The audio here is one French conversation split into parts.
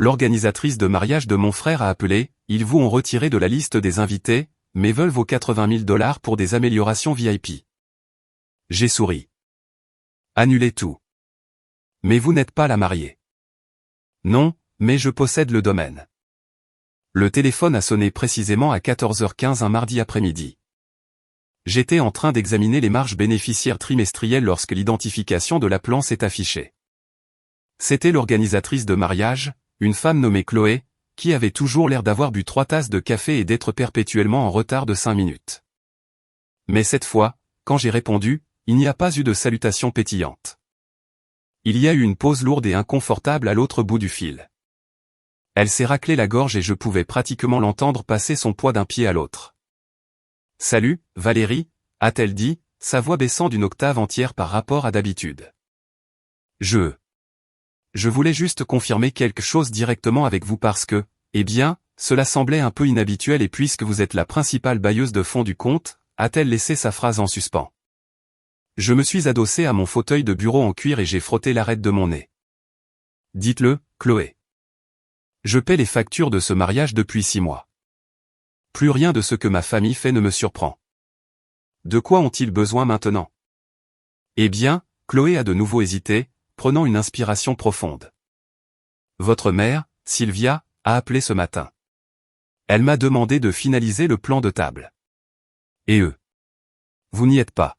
L'organisatrice de mariage de mon frère a appelé, ils vous ont retiré de la liste des invités, mais veulent vos 80 000 $ pour des améliorations VIP. J'ai souri. Annulez tout. Mais vous n'êtes pas la mariée. Non, mais je possède le domaine. Le téléphone a sonné précisément à 14h15 un mardi après-midi. J'étais en train d'examiner les marges bénéficiaires trimestrielles lorsque l'identification de l'appelant s'est affichée. C'était l'organisatrice de mariage, une femme nommée Chloé, qui avait toujours l'air d'avoir bu 3 tasses de café et d'être perpétuellement en retard de 5 minutes. Mais cette fois, quand j'ai répondu, il n'y a pas eu de salutation pétillante. Il y a eu une pause lourde et inconfortable à l'autre bout du fil. Elle s'est raclée la gorge et je pouvais pratiquement l'entendre passer son poids d'un pied à l'autre. « Salut, Valérie », a-t-elle dit, sa voix baissant d'une octave entière par rapport à d'habitude. Je voulais juste confirmer quelque chose directement avec vous parce que, eh bien, cela semblait un peu inhabituel et puisque vous êtes la principale bailleuse de fonds du compte, a-t-elle laissé sa phrase en suspens. Je me suis adossé à mon fauteuil de bureau en cuir et j'ai frotté l'arête de mon nez. Dites-le, Chloé. Je paie les factures de ce mariage depuis 6 mois. Plus rien de ce que ma famille fait ne me surprend. De quoi ont-ils besoin maintenant? Eh bien, Chloé a de nouveau hésité, prenant une inspiration profonde. Votre mère, Sylvia, a appelé ce matin. Elle m'a demandé de finaliser le plan de table. Et eux? Vous n'y êtes pas.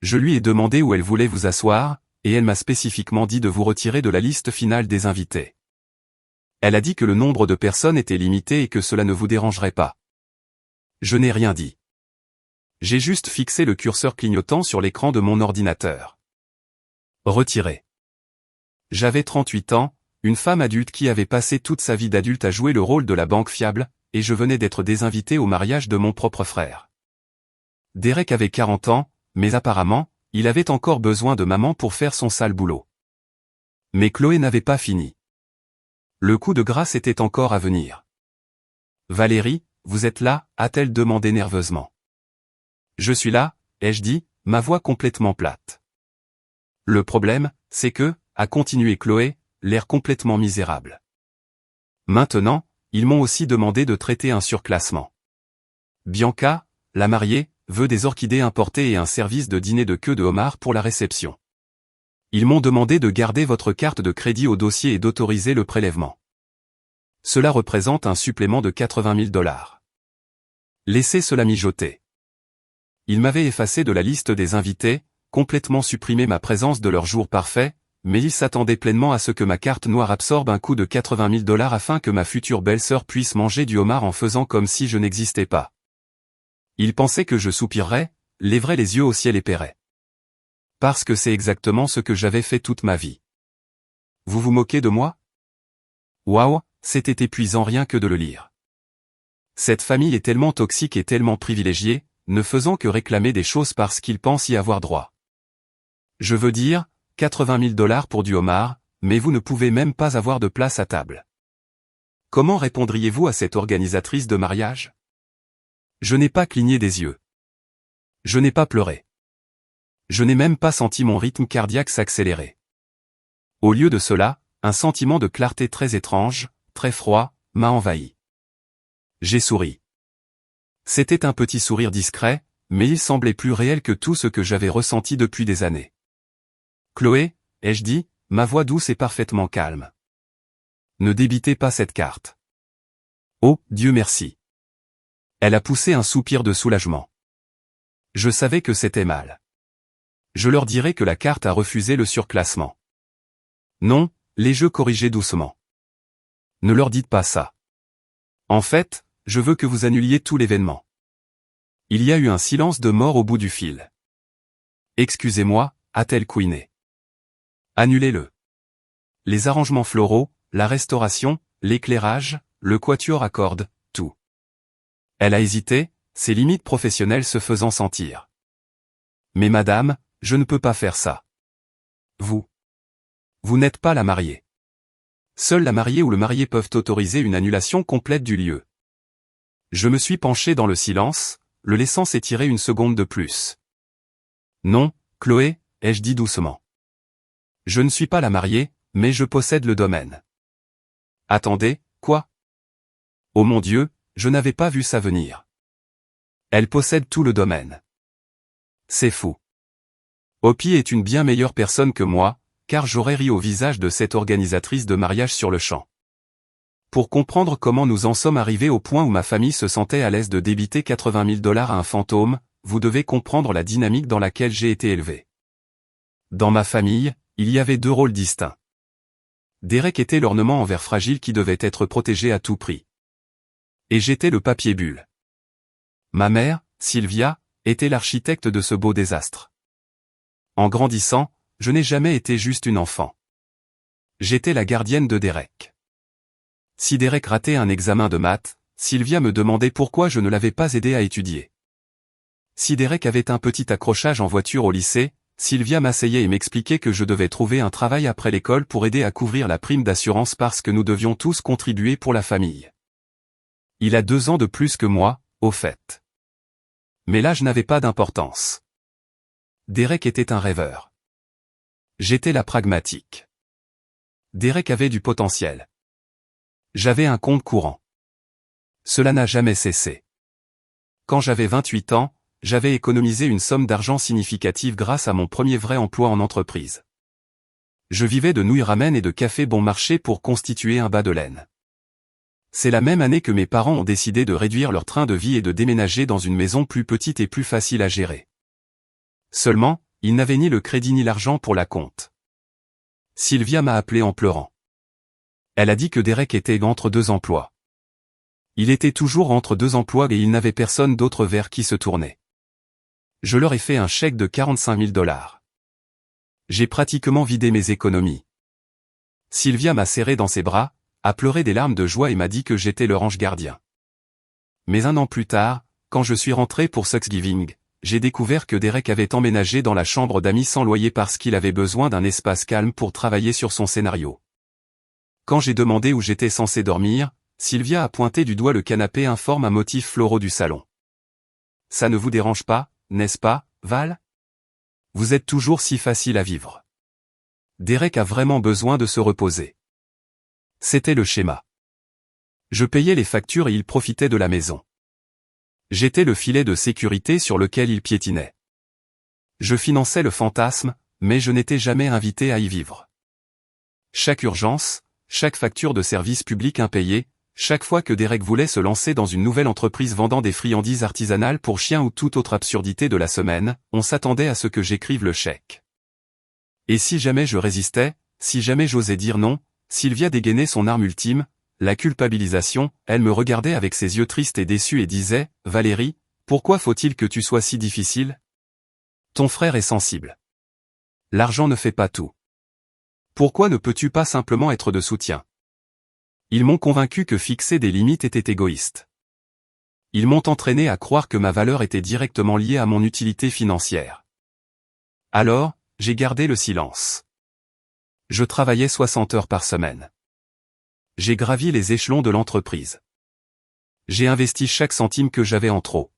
Je lui ai demandé où elle voulait vous asseoir, et elle m'a spécifiquement dit de vous retirer de la liste finale des invités. Elle a dit que le nombre de personnes était limité et que cela ne vous dérangerait pas. Je n'ai rien dit. J'ai juste fixé le curseur clignotant sur l'écran de mon ordinateur. Retiré. J'avais 38 ans, une femme adulte qui avait passé toute sa vie d'adulte à jouer le rôle de la banque fiable, et je venais d'être désinvité au mariage de mon propre frère. Derek avait 40 ans, mais apparemment, il avait encore besoin de maman pour faire son sale boulot. Mais Chloé n'avait pas fini. Le coup de grâce était encore à venir. Valérie, vous êtes là, a-t-elle demandé nerveusement. Je suis là, ai-je dit, ma voix complètement plate. Le problème, c'est que, a continué Chloé, l'air complètement misérable. Maintenant, ils m'ont aussi demandé de traiter un surclassement. Bianca, la mariée, veut des orchidées importées et un service de dîner de queue de homard pour la réception. Ils m'ont demandé de garder votre carte de crédit au dossier et d'autoriser le prélèvement. Cela représente un supplément de 80 000 $. Laissez cela mijoter. Ils m'avaient effacé de la liste des invités, complètement supprimé ma présence de leur jour parfait, mais ils s'attendaient pleinement à ce que ma carte noire absorbe un coût de 80 000 $ afin que ma future belle-sœur puisse manger du homard en faisant comme si je n'existais pas. Ils pensaient que je soupirerais, lèverais les yeux au ciel et paierais. Parce que c'est exactement ce que j'avais fait toute ma vie. Vous vous moquez de moi? Waouh, c'était épuisant rien que de le lire. Cette famille est tellement toxique et tellement privilégiée, ne faisant que réclamer des choses parce qu'ils pensent y avoir droit. Je veux dire, 80 000 $ pour du homard, mais vous ne pouvez même pas avoir de place à table. Comment répondriez-vous à cette organisatrice de mariage? Je n'ai pas cligné des yeux. Je n'ai pas pleuré. Je n'ai même pas senti mon rythme cardiaque s'accélérer. Au lieu de cela, un sentiment de clarté très étrange, très froid, m'a envahi. J'ai souri. C'était un petit sourire discret, mais il semblait plus réel que tout ce que j'avais ressenti depuis des années. Chloé, ai-je dit, ma voix douce et parfaitement calme. Ne débitez pas cette carte. Oh, Dieu merci. Elle a poussé un soupir de soulagement. Je savais que c'était mal. Je leur dirai que la carte a refusé le surclassement. Non, les jeux corrigés doucement. Ne leur dites pas ça. En fait, je veux que vous annuliez tout l'événement. Il y a eu un silence de mort au bout du fil. Excusez-moi, a-t-elle couiné. Annulez-le. Les arrangements floraux, la restauration, l'éclairage, le quatuor à cordes, tout. Elle a hésité, ses limites professionnelles se faisant sentir. Mais madame, je ne peux pas faire ça. Vous n'êtes pas la mariée. Seule la mariée ou le marié peuvent autoriser une annulation complète du lieu. Je me suis penché dans le silence, le laissant s'étirer une seconde de plus. Non, Chloé, ai-je dit doucement. Je ne suis pas la mariée, mais je possède le domaine. Attendez, quoi? Oh mon Dieu, je n'avais pas vu ça venir. Elle possède tout le domaine. C'est fou. Opie est une bien meilleure personne que moi, car j'aurais ri au visage de cette organisatrice de mariage sur le champ. Pour comprendre comment nous en sommes arrivés au point où ma famille se sentait à l'aise de débiter 80 000 $ à un fantôme, vous devez comprendre la dynamique dans laquelle j'ai été élevé. Dans ma famille, il y avait deux rôles distincts. Derek était l'ornement en verre fragile qui devait être protégé à tout prix. Et j'étais le papier bulle. Ma mère, Sylvia, était l'architecte de ce beau désastre. En grandissant, je n'ai jamais été juste une enfant. J'étais la gardienne de Derek. Si Derek ratait un examen de maths, Sylvia me demandait pourquoi je ne l'avais pas aidé à étudier. Si Derek avait un petit accrochage en voiture au lycée, Sylvia m'asseyait et m'expliquait que je devais trouver un travail après l'école pour aider à couvrir la prime d'assurance parce que nous devions tous contribuer pour la famille. Il a 2 ans de plus que moi, au fait. Mais l'âge n'avait pas d'importance. Derek était un rêveur. J'étais la pragmatique. Derek avait du potentiel. J'avais un compte courant. Cela n'a jamais cessé. Quand j'avais 28 ans, j'avais économisé une somme d'argent significative grâce à mon premier vrai emploi en entreprise. Je vivais de nouilles ramen et de café bon marché pour constituer un bas de laine. C'est la même année que mes parents ont décidé de réduire leur train de vie et de déménager dans une maison plus petite et plus facile à gérer. Seulement, ils n'avaient ni le crédit ni l'argent pour la compte. Sylvia m'a appelé en pleurant. Elle a dit que Derek était entre 2 emplois. Il était toujours entre 2 emplois et il n'avait personne d'autre vers qui se tourner. Je leur ai fait un chèque de 45 000 $. J'ai pratiquement vidé mes économies. Sylvia m'a serré dans ses bras, a pleuré des larmes de joie et m'a dit que j'étais leur ange gardien. Mais 1 an plus tard, quand je suis rentré pour Thanksgiving, j'ai découvert que Derek avait emménagé dans la chambre d'amis sans loyer parce qu'il avait besoin d'un espace calme pour travailler sur son scénario. Quand j'ai demandé où j'étais censé dormir, Sylvia a pointé du doigt le canapé informe à motifs floraux du salon. Ça ne vous dérange pas, n'est-ce pas, Val? Vous êtes toujours si facile à vivre. Derek a vraiment besoin de se reposer. C'était le schéma. Je payais les factures et il profitait de la maison. J'étais le filet de sécurité sur lequel il piétinait. Je finançais le fantasme, mais je n'étais jamais invité à y vivre. Chaque urgence, chaque facture de service public impayée, chaque fois que Derek voulait se lancer dans une nouvelle entreprise vendant des friandises artisanales pour chiens ou toute autre absurdité de la semaine, on s'attendait à ce que j'écrive le chèque. Et si jamais je résistais, si jamais j'osais dire non, Sylvia dégainait son arme ultime, la culpabilisation, elle me regardait avec ses yeux tristes et déçus et disait, « Valérie, pourquoi faut-il que tu sois si difficile? Ton frère est sensible. L'argent ne fait pas tout. Pourquoi ne peux-tu pas simplement être de soutien? » Ils m'ont convaincu que fixer des limites était égoïste. Ils m'ont entraîné à croire que ma valeur était directement liée à mon utilité financière. Alors, j'ai gardé le silence. Je travaillais 60 heures par semaine. J'ai gravi les échelons de l'entreprise. J'ai investi chaque centime que j'avais en trop.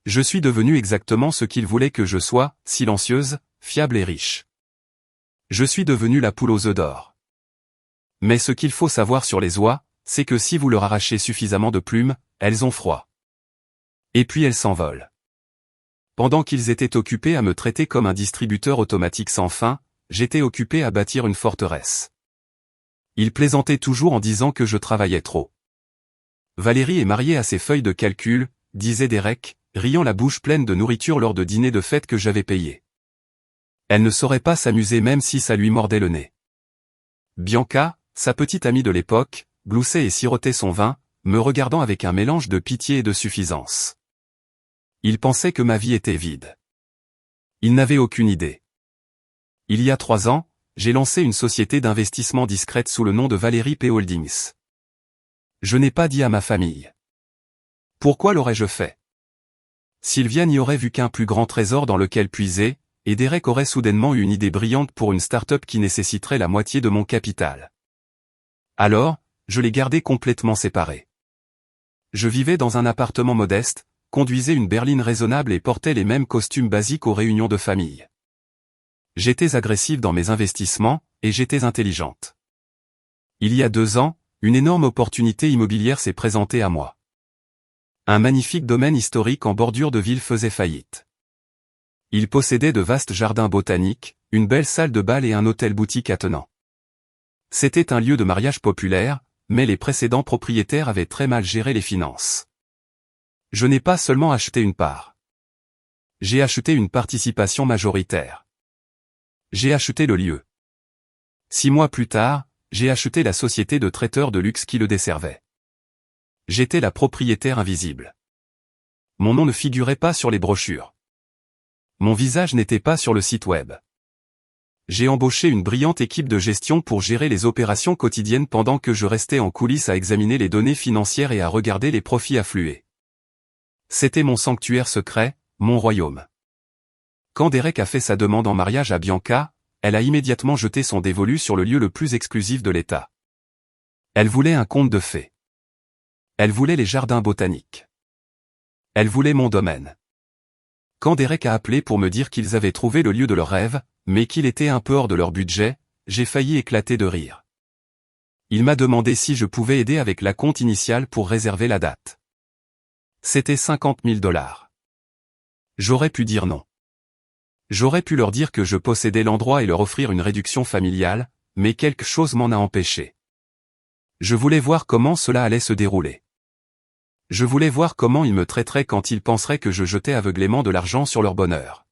Je suis devenu exactement ce qu'ils voulaient que je sois, silencieuse, fiable et riche. Je suis devenu la poule aux œufs d'or. Mais ce qu'il faut savoir sur les oies, c'est que si vous leur arrachez suffisamment de plumes, elles ont froid. Et puis elles s'envolent. Pendant qu'ils étaient occupés à me traiter comme un distributeur automatique sans fin, j'étais occupé à bâtir une forteresse. Ils plaisantaient toujours en disant que je travaillais trop. Valérie est mariée à ses feuilles de calcul, disait Derek, riant la bouche pleine de nourriture lors de dîners de fête que j'avais payés. Elle ne saurait pas s'amuser même si ça lui mordait le nez. Bianca, sa petite amie de l'époque, gloussait et sirotait son vin, me regardant avec un mélange de pitié et de suffisance. Il pensait que ma vie était vide. Il n'avait aucune idée. Il y a 3 ans, j'ai lancé une société d'investissement discrète sous le nom de Valérie P. Holdings. Je n'ai pas dit à ma famille. Pourquoi l'aurais-je fait? Sylvia n'y aurait vu qu'un plus grand trésor dans lequel puiser, et Derek aurait soudainement eu une idée brillante pour une start-up qui nécessiterait la moitié de mon capital. Alors, je les gardais complètement séparés. Je vivais dans un appartement modeste, conduisais une berline raisonnable et portais les mêmes costumes basiques aux réunions de famille. J'étais agressive dans mes investissements, et j'étais intelligente. Il y a 2 ans, une énorme opportunité immobilière s'est présentée à moi. Un magnifique domaine historique en bordure de ville faisait faillite. Il possédait de vastes jardins botaniques, une belle salle de bal et un hôtel-boutique attenant. C'était un lieu de mariage populaire, mais les précédents propriétaires avaient très mal géré les finances. Je n'ai pas seulement acheté une part. J'ai acheté une participation majoritaire. J'ai acheté le lieu. 6 mois plus tard, j'ai acheté la société de traiteurs de luxe qui le desservait. J'étais la propriétaire invisible. Mon nom ne figurait pas sur les brochures. Mon visage n'était pas sur le site web. J'ai embauché une brillante équipe de gestion pour gérer les opérations quotidiennes pendant que je restais en coulisses à examiner les données financières et à regarder les profits affluer. C'était mon sanctuaire secret, mon royaume. Quand Derek a fait sa demande en mariage à Bianca, elle a immédiatement jeté son dévolu sur le lieu le plus exclusif de l'État. Elle voulait un conte de fées. Elle voulait les jardins botaniques. Elle voulait mon domaine. Quand Derek a appelé pour me dire qu'ils avaient trouvé le lieu de leur rêve, mais qu'il était un peu hors de leur budget, j'ai failli éclater de rire. Il m'a demandé si je pouvais aider avec la compte initiale pour réserver la date. C'était 50 000 $. J'aurais pu dire non. J'aurais pu leur dire que je possédais l'endroit et leur offrir une réduction familiale, mais quelque chose m'en a empêché. Je voulais voir comment cela allait se dérouler. Je voulais voir comment ils me traiteraient quand ils penseraient que je jetais aveuglément de l'argent sur leur bonheur.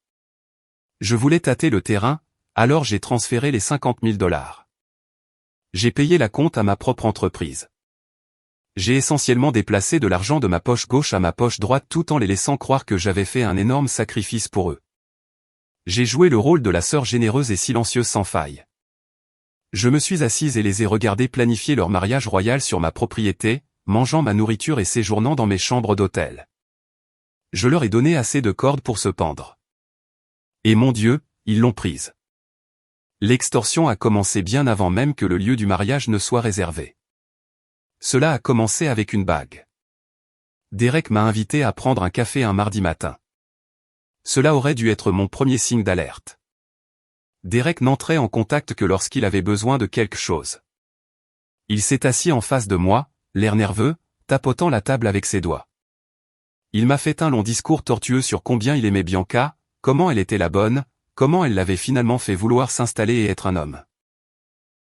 Je voulais tâter le terrain, alors j'ai transféré les 50 000 $. J'ai payé la compte à ma propre entreprise. J'ai essentiellement déplacé de l'argent de ma poche gauche à ma poche droite tout en les laissant croire que j'avais fait un énorme sacrifice pour eux. J'ai joué le rôle de la sœur généreuse et silencieuse sans faille. Je me suis assise et les ai regardés planifier leur mariage royal sur ma propriété, mangeant ma nourriture et séjournant dans mes chambres d'hôtel. Je leur ai donné assez de cordes pour se pendre. Et mon Dieu, ils l'ont prise. L'extorsion a commencé bien avant même que le lieu du mariage ne soit réservé. Cela a commencé avec une bague. Derek m'a invité à prendre un café un mardi matin. Cela aurait dû être mon premier signe d'alerte. Derek n'entrait en contact que lorsqu'il avait besoin de quelque chose. Il s'est assis en face de moi, l'air nerveux, tapotant la table avec ses doigts. Il m'a fait un long discours tortueux sur combien il aimait Bianca, comment elle était la bonne, comment elle l'avait finalement fait vouloir s'installer et être un homme.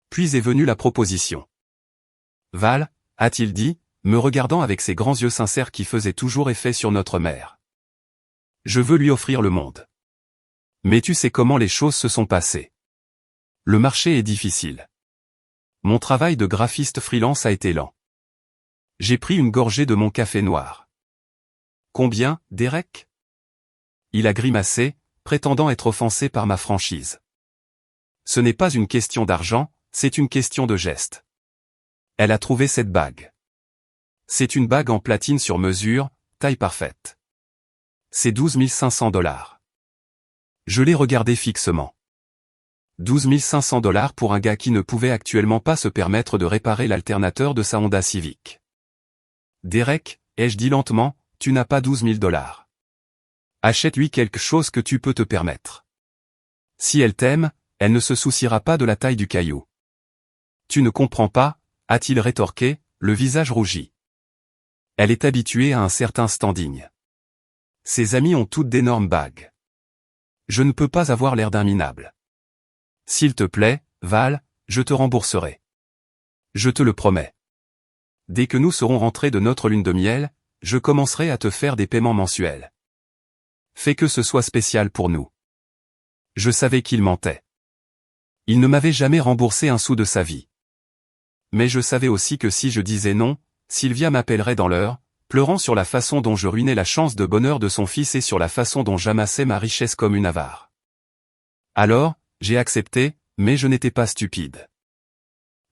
Puis est venue la proposition. Val, a-t-il dit, me regardant avec ses grands yeux sincères qui faisaient toujours effet sur notre mère. Je veux lui offrir le monde. Mais tu sais comment les choses se sont passées. Le marché est difficile. Mon travail de graphiste freelance a été lent. J'ai pris une gorgée de mon café noir. Combien, Derek ? Il a grimacé, prétendant être offensé par ma franchise. Ce n'est pas une question d'argent, c'est une question de geste. Elle a trouvé cette bague. C'est une bague en platine sur mesure, taille parfaite. C'est 12 500 $. Je l'ai regardé fixement. 12 500 $ pour un gars qui ne pouvait actuellement pas se permettre de réparer l'alternateur de sa Honda Civic. Derek, ai-je dit lentement, tu n'as pas 12 000 $. Achète-lui quelque chose que tu peux te permettre. Si elle t'aime, elle ne se souciera pas de la taille du caillou. Tu ne comprends pas, a-t-il rétorqué, le visage rougi. Elle est habituée à un certain standing. Ses amis ont toutes d'énormes bagues. Je ne peux pas avoir l'air d'un minable. S'il te plaît, Val, je te rembourserai. Je te le promets. Dès que nous serons rentrés de notre lune de miel, je commencerai à te faire des paiements mensuels. Fais que ce soit spécial pour nous. Je savais qu'il mentait. Il ne m'avait jamais remboursé un sou de sa vie. Mais je savais aussi que si je disais non, Sylvia m'appellerait dans l'heure, pleurant sur la façon dont je ruinais la chance de bonheur de son fils et sur la façon dont j'amassais ma richesse comme une avare. Alors, j'ai accepté, mais je n'étais pas stupide.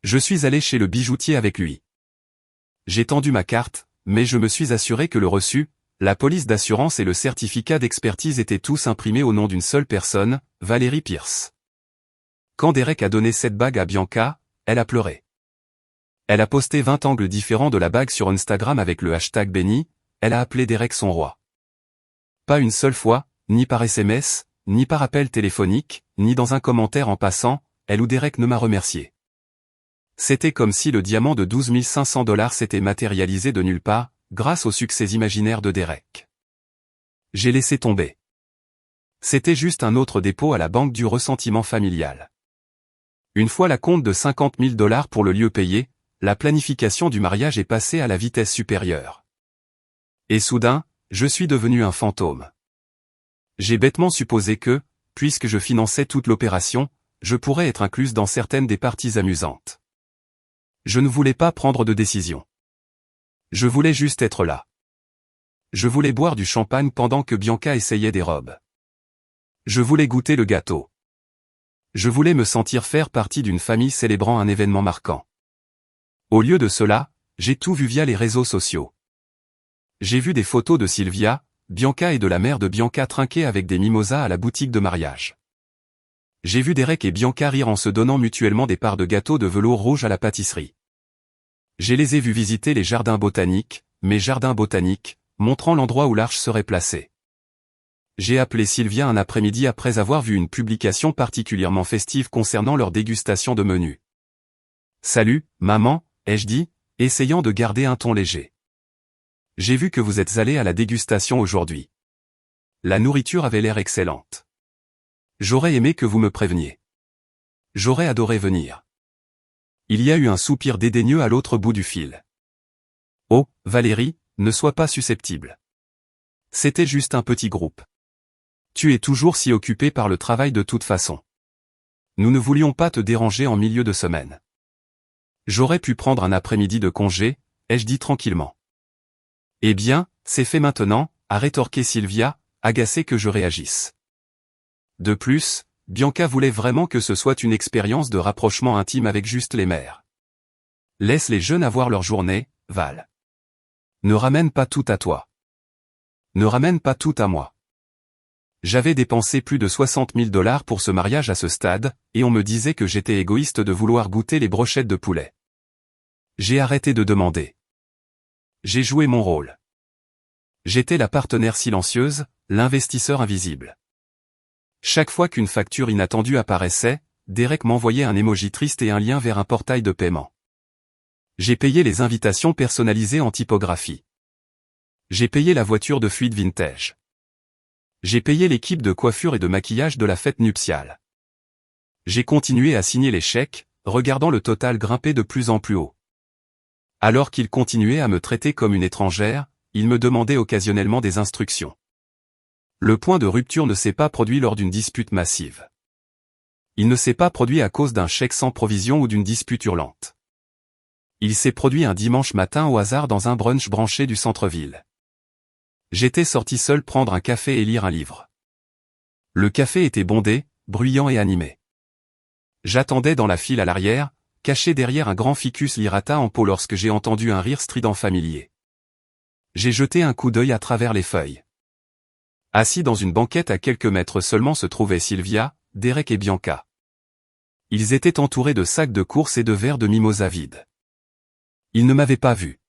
Je suis allé chez le bijoutier avec lui. J'ai tendu ma carte, mais je me suis assuré que le reçu, la police d'assurance et le certificat d'expertise étaient tous imprimés au nom d'une seule personne, Valérie Pierce. Quand Derek a donné cette bague à Bianca, elle a pleuré. Elle a posté 20 angles différents de la bague sur Instagram avec le hashtag béni, elle a appelé Derek son roi. Pas une seule fois, ni par SMS, ni par appel téléphonique, ni dans un commentaire en passant, elle ou Derek ne m'a remercié. C'était comme si le diamant de 12 500 $ s'était matérialisé de nulle part, grâce au succès imaginaire de Derek. J'ai laissé tomber. C'était juste un autre dépôt à la banque du ressentiment familial. Une fois la compte de 50 000 $ pour le lieu payé, la planification du mariage est passée à la vitesse supérieure. Et soudain, je suis devenu un fantôme. J'ai bêtement supposé que, puisque je finançais toute l'opération, je pourrais être incluse dans certaines des parties amusantes. Je ne voulais pas prendre de décision. Je voulais juste être là. Je voulais boire du champagne pendant que Bianca essayait des robes. Je voulais goûter le gâteau. Je voulais me sentir faire partie d'une famille célébrant un événement marquant. Au lieu de cela, j'ai tout vu via les réseaux sociaux. J'ai vu des photos de Sylvia, Bianca et de la mère de Bianca trinquer avec des mimosas à la boutique de mariage. J'ai vu Derek et Bianca rire en se donnant mutuellement des parts de gâteau de velours rouge à la pâtisserie. Je les ai vus visiter les jardins botaniques, mes jardins botaniques, montrant l'endroit où l'arche serait placée. J'ai appelé Sylvia un après-midi après avoir vu une publication particulièrement festive concernant leur dégustation de menu. « Salut, maman », ai-je dit, essayant de garder un ton léger. « J'ai vu que vous êtes allée à la dégustation aujourd'hui. La nourriture avait l'air excellente. J'aurais aimé que vous me préveniez. J'aurais adoré venir. » Il y a eu un soupir dédaigneux à l'autre bout du fil. « Oh, Valérie, ne sois pas susceptible. C'était juste un petit groupe. Tu es toujours si occupée par le travail de toute façon. Nous ne voulions pas te déranger en milieu de semaine. J'aurais pu prendre un après-midi de congé, ai-je dit tranquillement. Eh bien, c'est fait maintenant, a rétorqué Sylvia, agacée que je réagisse. De plus, Bianca voulait vraiment que ce soit une expérience de rapprochement intime avec juste les mères. Laisse les jeunes avoir leur journée, Val. Ne ramène pas tout à toi. Ne ramène pas tout à moi. J'avais dépensé plus de 60 000 $ pour ce mariage à ce stade, et on me disait que j'étais égoïste de vouloir goûter les brochettes de poulet. J'ai arrêté de demander. J'ai joué mon rôle. J'étais la partenaire silencieuse, l'investisseur invisible. Chaque fois qu'une facture inattendue apparaissait, Derek m'envoyait un emoji triste et un lien vers un portail de paiement. J'ai payé les invitations personnalisées en typographie. J'ai payé la voiture de fuite vintage. J'ai payé l'équipe de coiffure et de maquillage de la fête nuptiale. J'ai continué à signer les chèques, regardant le total grimper de plus en plus haut. Alors qu'il continuait à me traiter comme une étrangère, il me demandait occasionnellement des instructions. Le point de rupture ne s'est pas produit lors d'une dispute massive. Il ne s'est pas produit à cause d'un chèque sans provision ou d'une dispute hurlante. Il s'est produit un dimanche matin au hasard dans un brunch branché du centre-ville. J'étais sorti seul prendre un café et lire un livre. Le café était bondé, bruyant et animé. J'attendais dans la file à l'arrière, caché derrière un grand ficus lirata en pot lorsque j'ai entendu un rire strident familier. J'ai jeté un coup d'œil à travers les feuilles. Assis dans une banquette à quelques mètres seulement se trouvaient Sylvia, Derek et Bianca. Ils étaient entourés de sacs de course et de verres de mimosa vides. Ils ne m'avaient pas vu.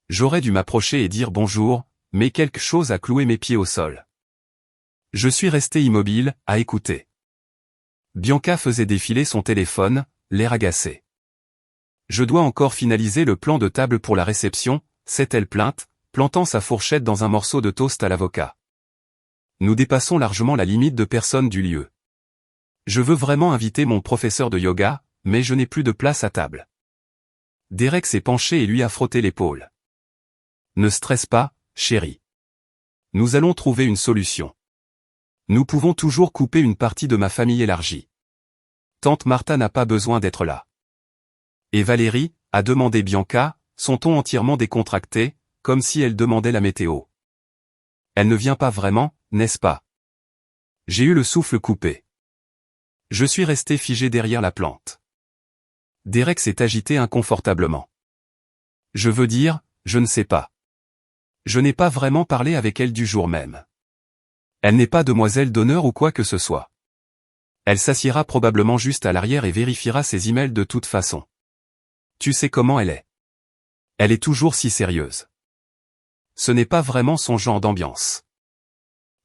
J'aurais dû m'approcher et dire bonjour, mais quelque chose a cloué mes pieds au sol. Je suis resté immobile, à écouter. Bianca faisait défiler son téléphone, l'air agacé. Je dois encore finaliser le plan de table pour la réception, s'est-elle plainte, plantant sa fourchette dans un morceau de toast à l'avocat. Nous dépassons largement la limite de personnes du lieu. Je veux vraiment inviter mon professeur de yoga, mais je n'ai plus de place à table. Derek s'est penché et lui a frotté l'épaule. Ne stresse pas, chérie. Nous allons trouver une solution. Nous pouvons toujours couper une partie de ma famille élargie. Tante Martha n'a pas besoin d'être là. Et Valérie, a demandé Bianca, son ton entièrement décontracté, comme si elle demandait la météo. Elle ne vient pas vraiment, n'est-ce pas? J'ai eu le souffle coupé. Je suis resté figé derrière la plante. Derek s'est agité inconfortablement. Je veux dire, je ne sais pas. Je n'ai pas vraiment parlé avec elle du jour même. Elle n'est pas demoiselle d'honneur ou quoi que ce soit. Elle s'assiera probablement juste à l'arrière et vérifiera ses emails de toute façon. Tu sais comment elle est. Elle est toujours si sérieuse. Ce n'est pas vraiment son genre d'ambiance.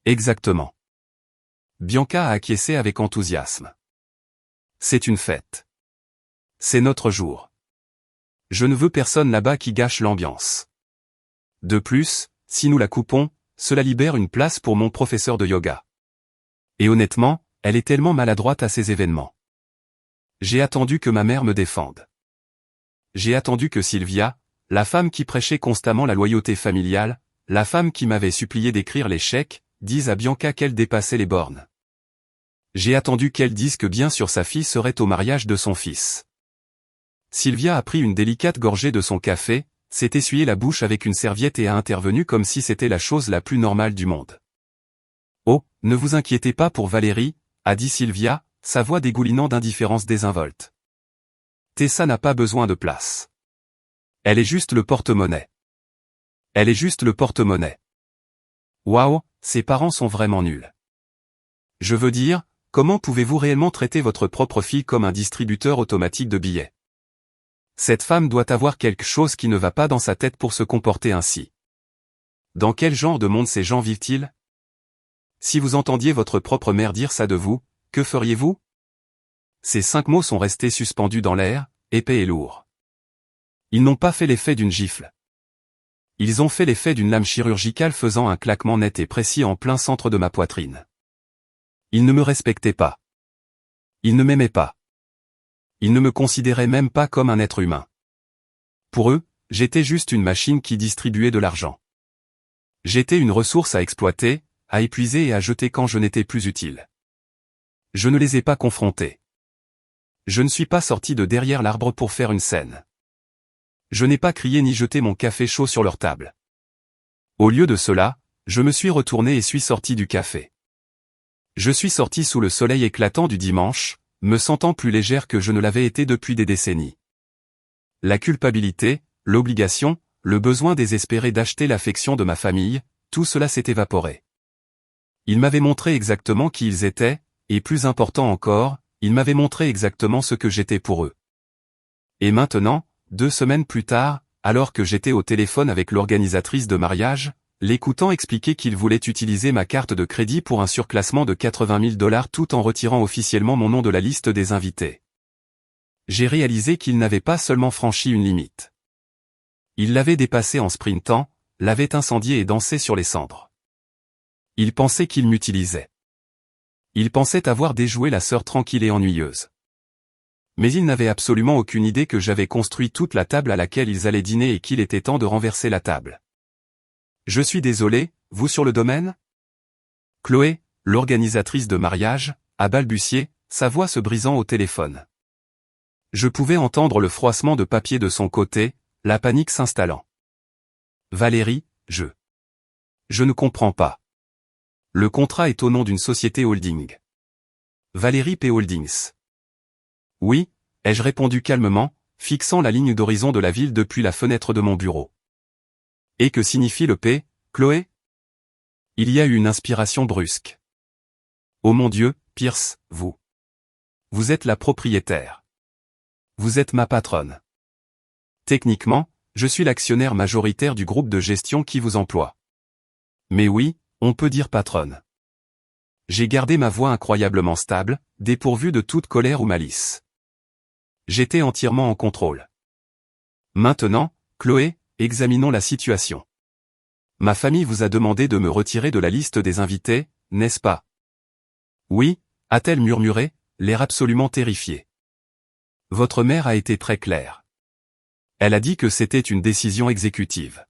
Exactement. Bianca a acquiescé avec enthousiasme. C'est une fête. C'est notre jour. Je ne veux personne là-bas qui gâche l'ambiance. De plus, si nous la coupons, cela libère une place pour mon professeur de yoga. Et honnêtement, elle est tellement maladroite à ces événements. J'ai attendu que ma mère me défende. J'ai attendu que Sylvia, la femme qui prêchait constamment la loyauté familiale, la femme qui m'avait supplié d'écrire les chèques, dise à Bianca qu'elle dépassait les bornes. J'ai attendu qu'elle dise que bien sûr sa fille serait au mariage de son fils. Sylvia a pris une délicate gorgée de son café, s'est essuyé la bouche avec une serviette et a intervenu comme si c'était la chose la plus normale du monde. « Oh, ne vous inquiétez pas pour Valérie », a dit Sylvia, sa voix dégoulinant d'indifférence désinvolte. « Tessa n'a pas besoin de place. Elle est juste le porte-monnaie. Elle est juste le porte-monnaie. Waouh, ses parents sont vraiment nuls. Je veux dire, comment pouvez-vous réellement traiter votre propre fille comme un distributeur automatique de billets? Cette femme doit avoir quelque chose qui ne va pas dans sa tête pour se comporter ainsi. Dans quel genre de monde ces gens vivent-ils? Si vous entendiez votre propre mère dire ça de vous, que feriez-vous? Ces 5 mots sont restés suspendus dans l'air, épais et lourds. Ils n'ont pas fait l'effet d'une gifle. Ils ont fait l'effet d'une lame chirurgicale faisant un claquement net et précis en plein centre de ma poitrine. Ils ne me respectaient pas. Ils ne m'aimaient pas. Ils ne me considéraient même pas comme un être humain. Pour eux, j'étais juste une machine qui distribuait de l'argent. J'étais une ressource à exploiter, à épuiser et à jeter quand je n'étais plus utile. Je ne les ai pas confrontés. Je ne suis pas sorti de derrière l'arbre pour faire une scène. Je n'ai pas crié ni jeté mon café chaud sur leur table. Au lieu de cela, je me suis retourné et suis sorti du café. Je suis sorti sous le soleil éclatant du dimanche, me sentant plus légère que je ne l'avais été depuis des décennies. La culpabilité, l'obligation, le besoin désespéré d'acheter l'affection de ma famille, tout cela s'est évaporé. Ils m'avaient montré exactement qui ils étaient, et plus important encore, ils m'avaient montré exactement ce que j'étais pour eux. Et maintenant, 2 semaines plus tard, alors que j'étais au téléphone avec l'organisatrice de mariage, l'écoutant expliquer qu'il voulait utiliser ma carte de crédit pour un surclassement de 80 000 $ tout en retirant officiellement mon nom de la liste des invités. J'ai réalisé qu'il n'avait pas seulement franchi une limite. Il l'avait dépassée en sprintant, l'avait incendié et dansé sur les cendres. Il pensait qu'il m'utilisait. Il pensait avoir déjoué la sœur tranquille et ennuyeuse. Mais il n'avait absolument aucune idée que j'avais construit toute la table à laquelle ils allaient dîner et qu'il était temps de renverser la table. Je suis désolé, vous sur le domaine? Chloé, l'organisatrice de mariage, a balbutié, sa voix se brisant au téléphone. Je pouvais entendre le froissement de papier de son côté, la panique s'installant. Valérie, je ne comprends pas. Le contrat est au nom d'une société holding. Valérie P. Holdings. Oui, ai-je répondu calmement, fixant la ligne d'horizon de la ville depuis la fenêtre de mon bureau. Et que signifie le P, Chloé? Il y a eu une inspiration brusque. Oh mon Dieu, Pierce, vous. Vous êtes la propriétaire. Vous êtes ma patronne. Techniquement, je suis l'actionnaire majoritaire du groupe de gestion qui vous emploie. Mais oui, on peut dire patronne. J'ai gardé ma voix incroyablement stable, dépourvue de toute colère ou malice. J'étais entièrement en contrôle. Maintenant, Chloé, examinons la situation. Ma famille vous a demandé de me retirer de la liste des invités, n'est-ce pas? Oui, a-t-elle murmuré, l'air absolument terrifié. Votre mère a été très claire. Elle a dit que c'était une décision exécutive.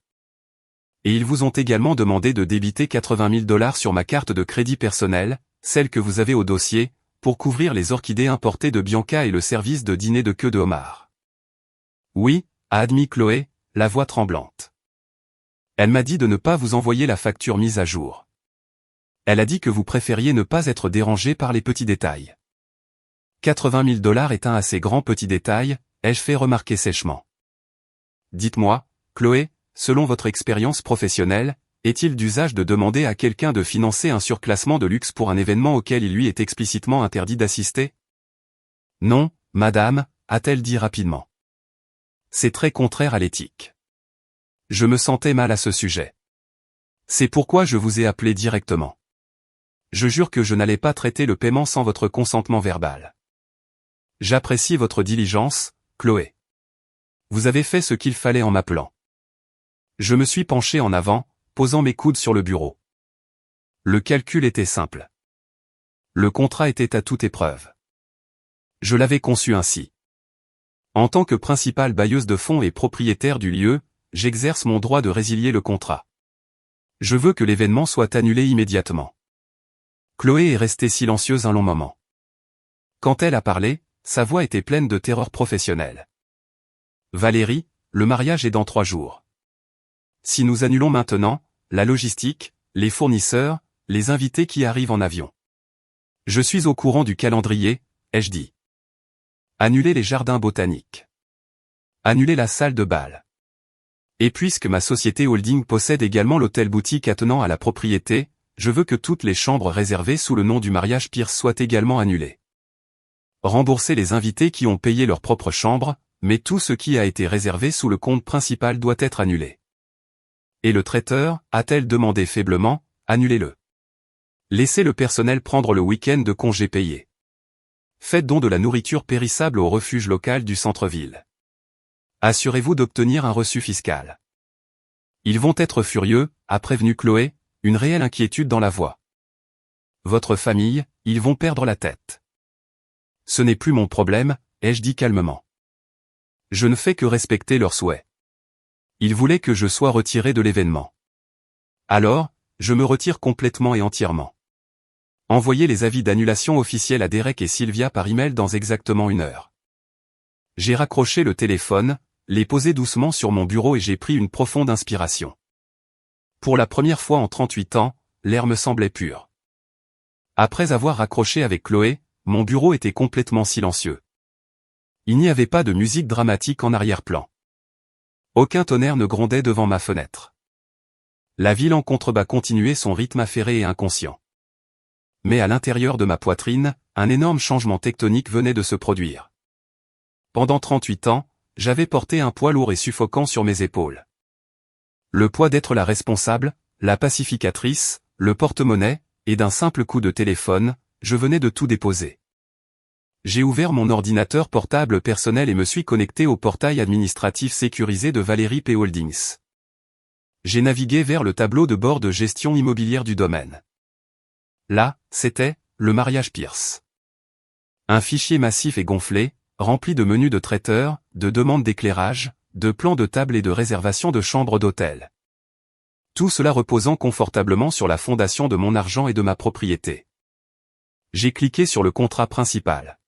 Et ils vous ont également demandé de débiter 80 000 $ sur ma carte de crédit personnelle, celle que vous avez au dossier, pour couvrir les orchidées importées de Bianca et le service de dîner de queue de homard. Oui, a admis Chloé, la voix tremblante. Elle m'a dit de ne pas vous envoyer la facture mise à jour. Elle a dit que vous préfériez ne pas être dérangé par les petits détails. 80 000 $ est un assez grand petit détail, ai-je fait remarquer sèchement. Dites-moi, Chloé, selon votre expérience professionnelle, est-il d'usage de demander à quelqu'un de financer un surclassement de luxe pour un événement auquel il lui est explicitement interdit d'assister? Non, madame, a-t-elle dit rapidement. C'est très contraire à l'éthique. Je me sentais mal à ce sujet. C'est pourquoi je vous ai appelé directement. Je jure que je n'allais pas traiter le paiement sans votre consentement verbal. J'apprécie votre diligence, Chloé. Vous avez fait ce qu'il fallait en m'appelant. Je me suis penché en avant, posant mes coudes sur le bureau. Le calcul était simple. Le contrat était à toute épreuve. Je l'avais conçu ainsi. En tant que principale bailleuse de fonds et propriétaire du lieu, j'exerce mon droit de résilier le contrat. Je veux que l'événement soit annulé immédiatement. Chloé est restée silencieuse un long moment. Quand elle a parlé, sa voix était pleine de terreur professionnelle. Valérie, le mariage est dans 3 jours. Si nous annulons maintenant, la logistique, les fournisseurs, les invités qui arrivent en avion. Je suis au courant du calendrier, ai-je dit. Annuler les jardins botaniques. Annuler la salle de bal. Et puisque ma société holding possède également l'hôtel-boutique attenant à la propriété, je veux que toutes les chambres réservées sous le nom du mariage Pierce soient également annulées. Rembourser les invités qui ont payé leur propre chambre, mais tout ce qui a été réservé sous le compte principal doit être annulé. Et le traiteur, a-t-elle demandé faiblement, annulez-le. Laissez le personnel prendre le week-end de congé payé. Faites don de la nourriture périssable au refuge local du centre-ville. Assurez-vous d'obtenir un reçu fiscal. Ils vont être furieux, a prévenu Chloé, une réelle inquiétude dans la voix. Votre famille, ils vont perdre la tête. Ce n'est plus mon problème, ai-je dit calmement. Je ne fais que respecter leurs souhaits. Ils voulaient que je sois retiré de l'événement. Alors, je me retire complètement et entièrement. Envoyez les avis d'annulation officiels à Derek et Sylvia par email dans exactement 1 heure. J'ai raccroché le téléphone, l'ai posé doucement sur mon bureau et j'ai pris une profonde inspiration. Pour la première fois en 38 ans, l'air me semblait pur. Après avoir raccroché avec Chloé, mon bureau était complètement silencieux. Il n'y avait pas de musique dramatique en arrière-plan. Aucun tonnerre ne grondait devant ma fenêtre. La ville en contrebas continuait son rythme affairé et inconscient. Mais à l'intérieur de ma poitrine, un énorme changement tectonique venait de se produire. Pendant 38 ans, j'avais porté un poids lourd et suffocant sur mes épaules. Le poids d'être la responsable, la pacificatrice, le porte-monnaie, et d'un simple coup de téléphone, je venais de tout déposer. J'ai ouvert mon ordinateur portable personnel et me suis connecté au portail administratif sécurisé de Valérie P. Holdings. J'ai navigué vers le tableau de bord de gestion immobilière du domaine. Là, c'était le mariage Pierce. Un fichier massif et gonflé, rempli de menus de traiteurs, de demandes d'éclairage, de plans de table et de réservation de chambres d'hôtel. Tout cela reposant confortablement sur la fondation de mon argent et de ma propriété. J'ai cliqué sur le contrat principal.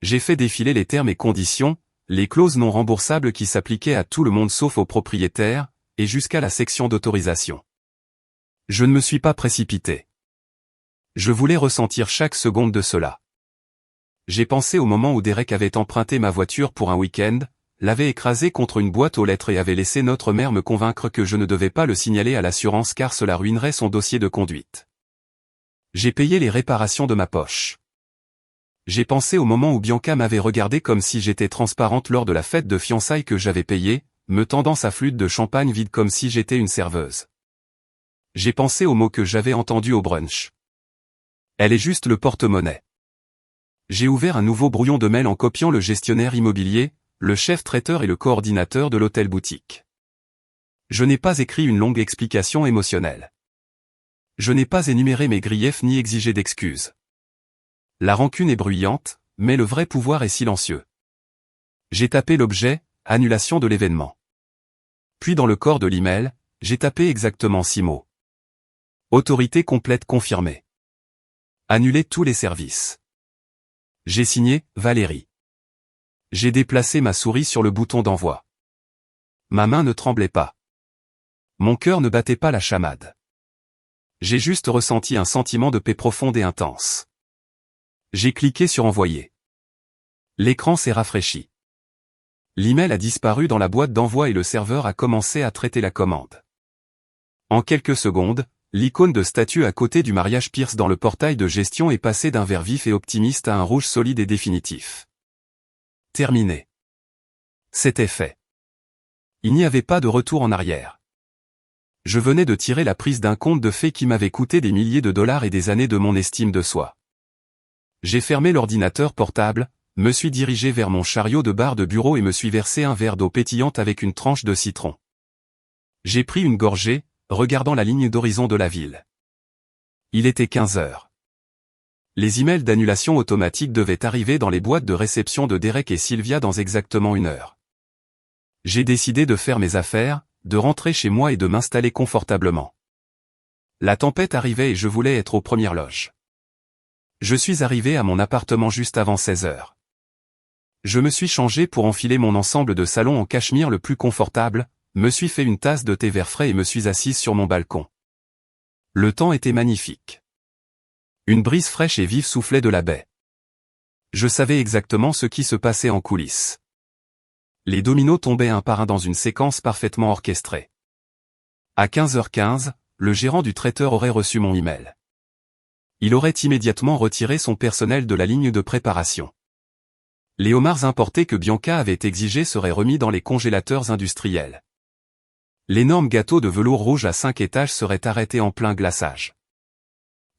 J'ai fait défiler les termes et conditions, les clauses non remboursables qui s'appliquaient à tout le monde sauf aux propriétaires, et jusqu'à la section d'autorisation. Je ne me suis pas précipité. Je voulais ressentir chaque seconde de cela. J'ai pensé au moment où Derek avait emprunté ma voiture pour un week-end, l'avait écrasé contre une boîte aux lettres et avait laissé notre mère me convaincre que je ne devais pas le signaler à l'assurance car cela ruinerait son dossier de conduite. J'ai payé les réparations de ma poche. J'ai pensé au moment où Bianca m'avait regardé comme si j'étais transparente lors de la fête de fiançailles que j'avais payée, me tendant sa flûte de champagne vide comme si j'étais une serveuse. J'ai pensé aux mots que j'avais entendus au brunch. Elle est juste le porte-monnaie. J'ai ouvert un nouveau brouillon de mail en copiant le gestionnaire immobilier, le chef traiteur et le coordinateur de l'hôtel-boutique. Je n'ai pas écrit une longue explication émotionnelle. Je n'ai pas énuméré mes griefs ni exigé d'excuses. La rancune est bruyante, mais le vrai pouvoir est silencieux. J'ai tapé l'objet, annulation de l'événement. Puis dans le corps de l'email, j'ai tapé exactement 6 mots. Autorité complète confirmée. Annuler tous les services. J'ai signé, Valérie. J'ai déplacé ma souris sur le bouton d'envoi. Ma main ne tremblait pas. Mon cœur ne battait pas la chamade. J'ai juste ressenti un sentiment de paix profonde et intense. J'ai cliqué sur envoyer. L'écran s'est rafraîchi. L'email a disparu dans la boîte d'envoi et le serveur a commencé à traiter la commande. En quelques secondes, l'icône de statut à côté du mariage Pierce dans le portail de gestion est passée d'un vert vif et optimiste à un rouge solide et définitif. Terminé. C'était fait. Il n'y avait pas de retour en arrière. Je venais de tirer la prise d'un conte de fées qui m'avait coûté des milliers de dollars et des années de mon estime de soi. J'ai fermé l'ordinateur portable, me suis dirigé vers mon chariot de bar de bureau et me suis versé un verre d'eau pétillante avec une tranche de citron. J'ai pris une gorgée, regardant la ligne d'horizon de la ville. Il était 15 heures. Les emails d'annulation automatique devaient arriver dans les boîtes de réception de Derek et Sylvia dans exactement 1 heure. J'ai décidé de faire mes affaires, de rentrer chez moi et de m'installer confortablement. La tempête arrivait et je voulais être aux premières loges. Je suis arrivé à mon appartement juste avant 16 heures. Je me suis changé pour enfiler mon ensemble de salon en cachemire le plus confortable, me suis fait une tasse de thé vert frais et me suis assise sur mon balcon. Le temps était magnifique. Une brise fraîche et vive soufflait de la baie. Je savais exactement ce qui se passait en coulisses. Les dominos tombaient un par un dans une séquence parfaitement orchestrée. À 15h15, le gérant du traiteur aurait reçu mon email. Il aurait immédiatement retiré son personnel de la ligne de préparation. Les homards importés que Bianca avait exigés seraient remis dans les congélateurs industriels. L'énorme gâteau de velours rouge à 5 étages serait arrêté en plein glaçage.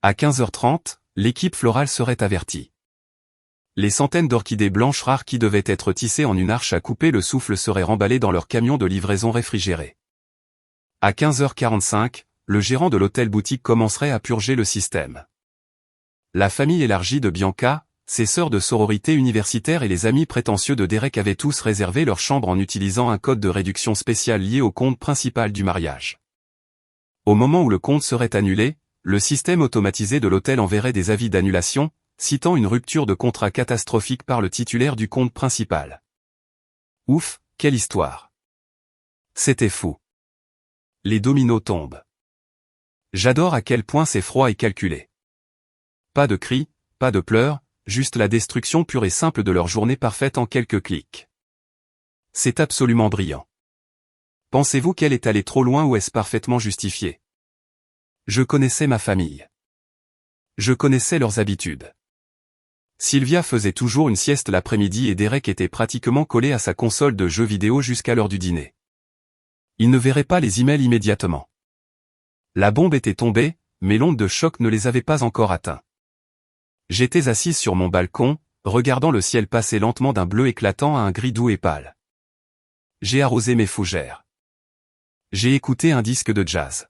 À 15h30, l'équipe florale serait avertie. Les centaines d'orchidées blanches rares qui devaient être tissées en une arche à couper le souffle seraient remballées dans leur camion de livraison réfrigéré. À 15h45, le gérant de l'hôtel-boutique commencerait à purger le système. La famille élargie de Bianca, ses sœurs de sororité universitaire et les amis prétentieux de Derek avaient tous réservé leur chambre en utilisant un code de réduction spécial lié au compte principal du mariage. Au moment où le compte serait annulé, le système automatisé de l'hôtel enverrait des avis d'annulation, citant une rupture de contrat catastrophique par le titulaire du compte principal. Ouf, quelle histoire! C'était fou. Les dominos tombent. J'adore à quel point c'est froid et calculé. Pas de cris, pas de pleurs, juste la destruction pure et simple de leur journée parfaite en quelques clics. C'est absolument brillant. Pensez-vous qu'elle est allée trop loin ou est-ce parfaitement justifié? Je connaissais ma famille. Je connaissais leurs habitudes. Sylvia faisait toujours une sieste l'après-midi et Derek était pratiquement collé à sa console de jeux vidéo jusqu'à l'heure du dîner. Il ne verrait pas les emails immédiatement. La bombe était tombée, mais l'onde de choc ne les avait pas encore atteints. J'étais assise sur mon balcon, regardant le ciel passer lentement d'un bleu éclatant à un gris doux et pâle. J'ai arrosé mes fougères. J'ai écouté un disque de jazz.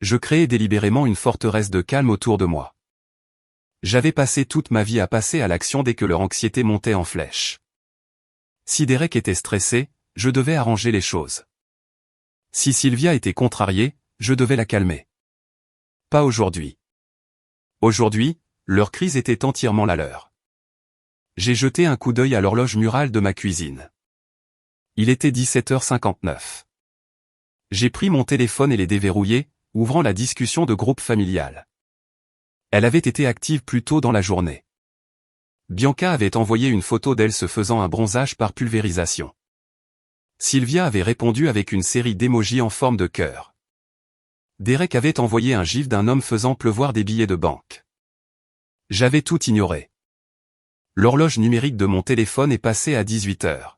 Je créais délibérément une forteresse de calme autour de moi. J'avais passé toute ma vie à passer à l'action dès que leur anxiété montait en flèche. Si Derek était stressé, je devais arranger les choses. Si Sylvia était contrariée, je devais la calmer. Pas aujourd'hui. Aujourd'hui, leur crise était entièrement la leur. J'ai jeté un coup d'œil à l'horloge murale de ma cuisine. Il était 17h59. J'ai pris mon téléphone et l'ai déverrouillé, ouvrant la discussion de groupe familial. Elle avait été active plus tôt dans la journée. Bianca avait envoyé une photo d'elle se faisant un bronzage par pulvérisation. Sylvia avait répondu avec une série d'émojis en forme de cœur. Derek avait envoyé un gif d'un homme faisant pleuvoir des billets de banque. J'avais tout ignoré. L'horloge numérique de mon téléphone est passée à 18h.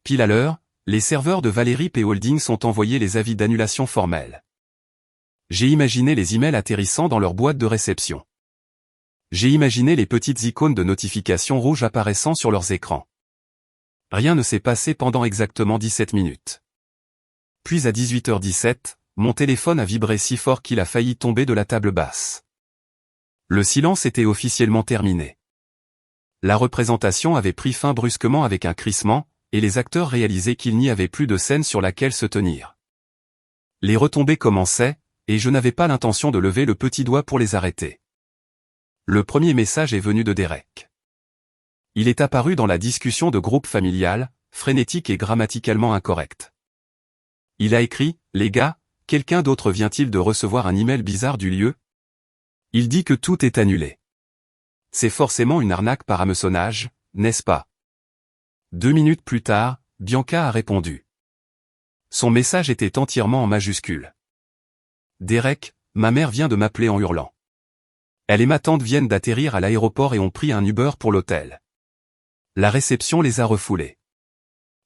Pile à l'heure, les serveurs de Valérie P. Holdings ont envoyé les avis d'annulation formels. J'ai imaginé les emails atterrissant dans leur boîte de réception. J'ai imaginé les petites icônes de notification rouges apparaissant sur leurs écrans. Rien ne s'est passé pendant exactement 17 minutes. Puis à 18h17, mon téléphone a vibré si fort qu'il a failli tomber de la table basse. Le silence était officiellement terminé. La représentation avait pris fin brusquement avec un crissement, et les acteurs réalisaient qu'il n'y avait plus de scène sur laquelle se tenir. Les retombées commençaient, et je n'avais pas l'intention de lever le petit doigt pour les arrêter. Le premier message est venu de Derek. Il est apparu dans la discussion de groupe familial, frénétique et grammaticalement incorrect. Il a écrit « Les gars, quelqu'un d'autre vient-il de recevoir un email bizarre du lieu ? Il dit que tout est annulé. C'est forcément une arnaque par hameçonnage, n'est-ce pas ?» 2 minutes plus tard, Bianca a répondu. Son message était entièrement en majuscules. Derek, ma mère vient de m'appeler en hurlant. Elle et ma tante viennent d'atterrir à l'aéroport et ont pris un Uber pour l'hôtel. La réception les a refoulés.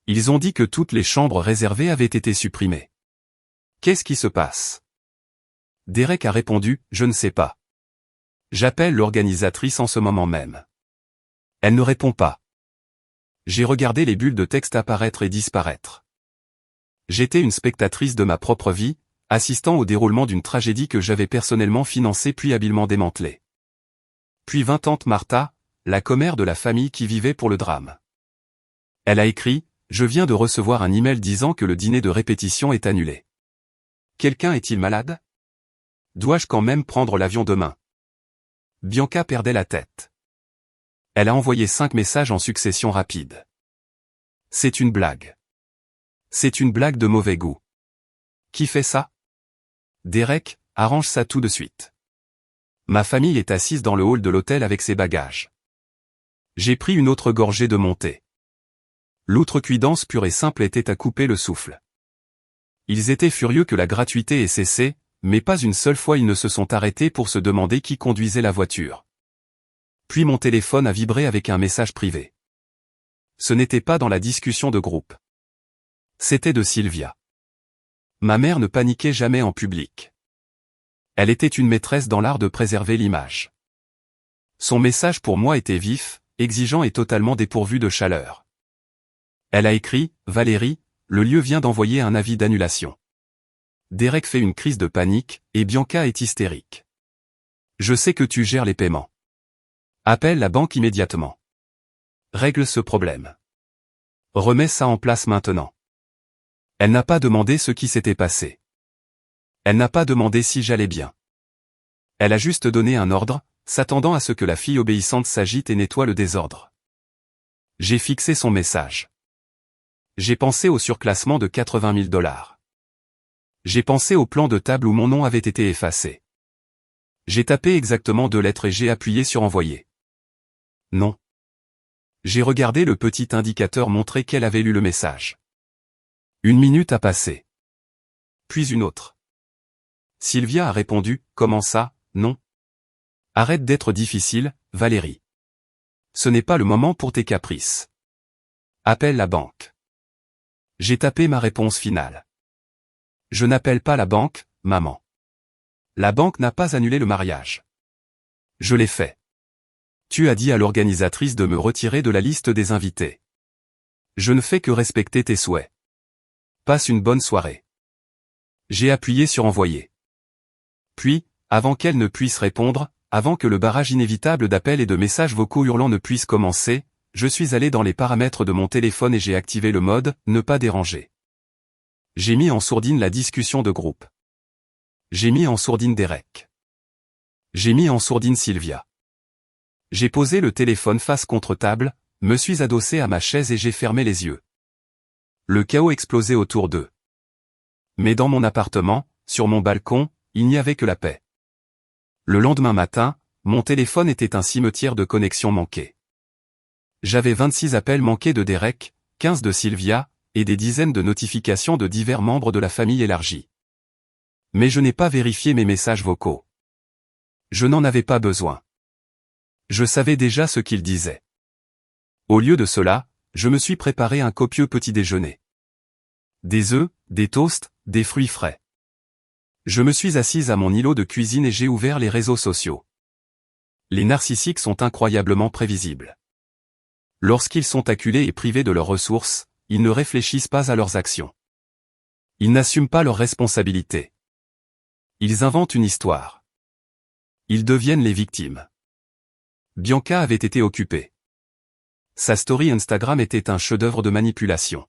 Ils ont dit que toutes les chambres réservées avaient été supprimées. Qu'est-ce qui se passe? Derek a répondu, je ne sais pas. J'appelle l'organisatrice en ce moment même. Elle ne répond pas. J'ai regardé les bulles de texte apparaître et disparaître. J'étais une spectatrice de ma propre vie, assistant au déroulement d'une tragédie que j'avais personnellement financée puis habilement démantelée. Puis vint tante Martha, la commère de la famille qui vivait pour le drame. Elle a écrit « Je viens de recevoir un email disant que le dîner de répétition est annulé. Quelqu'un est-il malade? Dois-je quand même prendre l'avion demain ?» Bianca perdait la tête. Elle a envoyé 5 messages en succession rapide. C'est une blague. C'est une blague de mauvais goût. Qui fait ça? Derek, arrange ça tout de suite. Ma famille est assise dans le hall de l'hôtel avec ses bagages. J'ai pris une autre gorgée de mon thé. L'outrecuidance pure et simple était à couper le souffle. Ils étaient furieux que la gratuité ait cessé, mais pas une seule fois ils ne se sont arrêtés pour se demander qui conduisait la voiture. Puis mon téléphone a vibré avec un message privé. Ce n'était pas dans la discussion de groupe. C'était de Sylvia. Ma mère ne paniquait jamais en public. Elle était une maîtresse dans l'art de préserver l'image. Son message pour moi était vif, exigeant et totalement dépourvu de chaleur. Elle a écrit « Valérie, le lieu vient d'envoyer un avis d'annulation. Derek fait une crise de panique, et Bianca est hystérique. Je sais que tu gères les paiements. Appelle la banque immédiatement. Règle ce problème. Remets ça en place maintenant. » Elle n'a pas demandé ce qui s'était passé. Elle n'a pas demandé si j'allais bien. Elle a juste donné un ordre, s'attendant à ce que la fille obéissante s'agite et nettoie le désordre. J'ai fixé son message. J'ai pensé au surclassement de 80 000 $. J'ai pensé au plan de table où mon nom avait été effacé. J'ai tapé exactement 2 lettres et j'ai appuyé sur envoyer. Non. J'ai regardé le petit indicateur montrer qu'elle avait lu le message. 1 minute a passé. Puis une autre. Sylvia a répondu, « Comment ça, non? Arrête d'être difficile, Valérie. Ce n'est pas le moment pour tes caprices. Appelle la banque. » J'ai tapé ma réponse finale. Je n'appelle pas la banque, maman. La banque n'a pas annulé le mariage. Je l'ai fait. Tu as dit à l'organisatrice de me retirer de la liste des invités. Je ne fais que respecter tes souhaits. Passe une bonne soirée. J'ai appuyé sur envoyer. Puis, avant qu'elle ne puisse répondre, avant que le barrage inévitable d'appels et de messages vocaux hurlants ne puisse commencer, je suis allé dans les paramètres de mon téléphone et j'ai activé le mode « Ne pas déranger ». J'ai mis en sourdine la discussion de groupe. J'ai mis en sourdine Derek. J'ai mis en sourdine Sylvia. J'ai posé le téléphone face contre table, me suis adossé à ma chaise et j'ai fermé les yeux. Le chaos explosait autour d'eux. Mais dans mon appartement, sur mon balcon, il n'y avait que la paix. Le lendemain matin, mon téléphone était un cimetière de connexions manquées. J'avais 26 appels manqués de Derek, 15 de Sylvia, et des dizaines de notifications de divers membres de la famille élargie. Mais je n'ai pas vérifié mes messages vocaux. Je n'en avais pas besoin. Je savais déjà ce qu'ils disaient. Au lieu de cela, je me suis préparé un copieux petit déjeuner. Des œufs, des toasts, des fruits frais. Je me suis assise à mon îlot de cuisine et j'ai ouvert les réseaux sociaux. Les narcissiques sont incroyablement prévisibles. Lorsqu'ils sont acculés et privés de leurs ressources, ils ne réfléchissent pas à leurs actions. Ils n'assument pas leurs responsabilités. Ils inventent une histoire. Ils deviennent les victimes. Bianca avait été occupée. Sa story Instagram était un chef-d'œuvre de manipulation.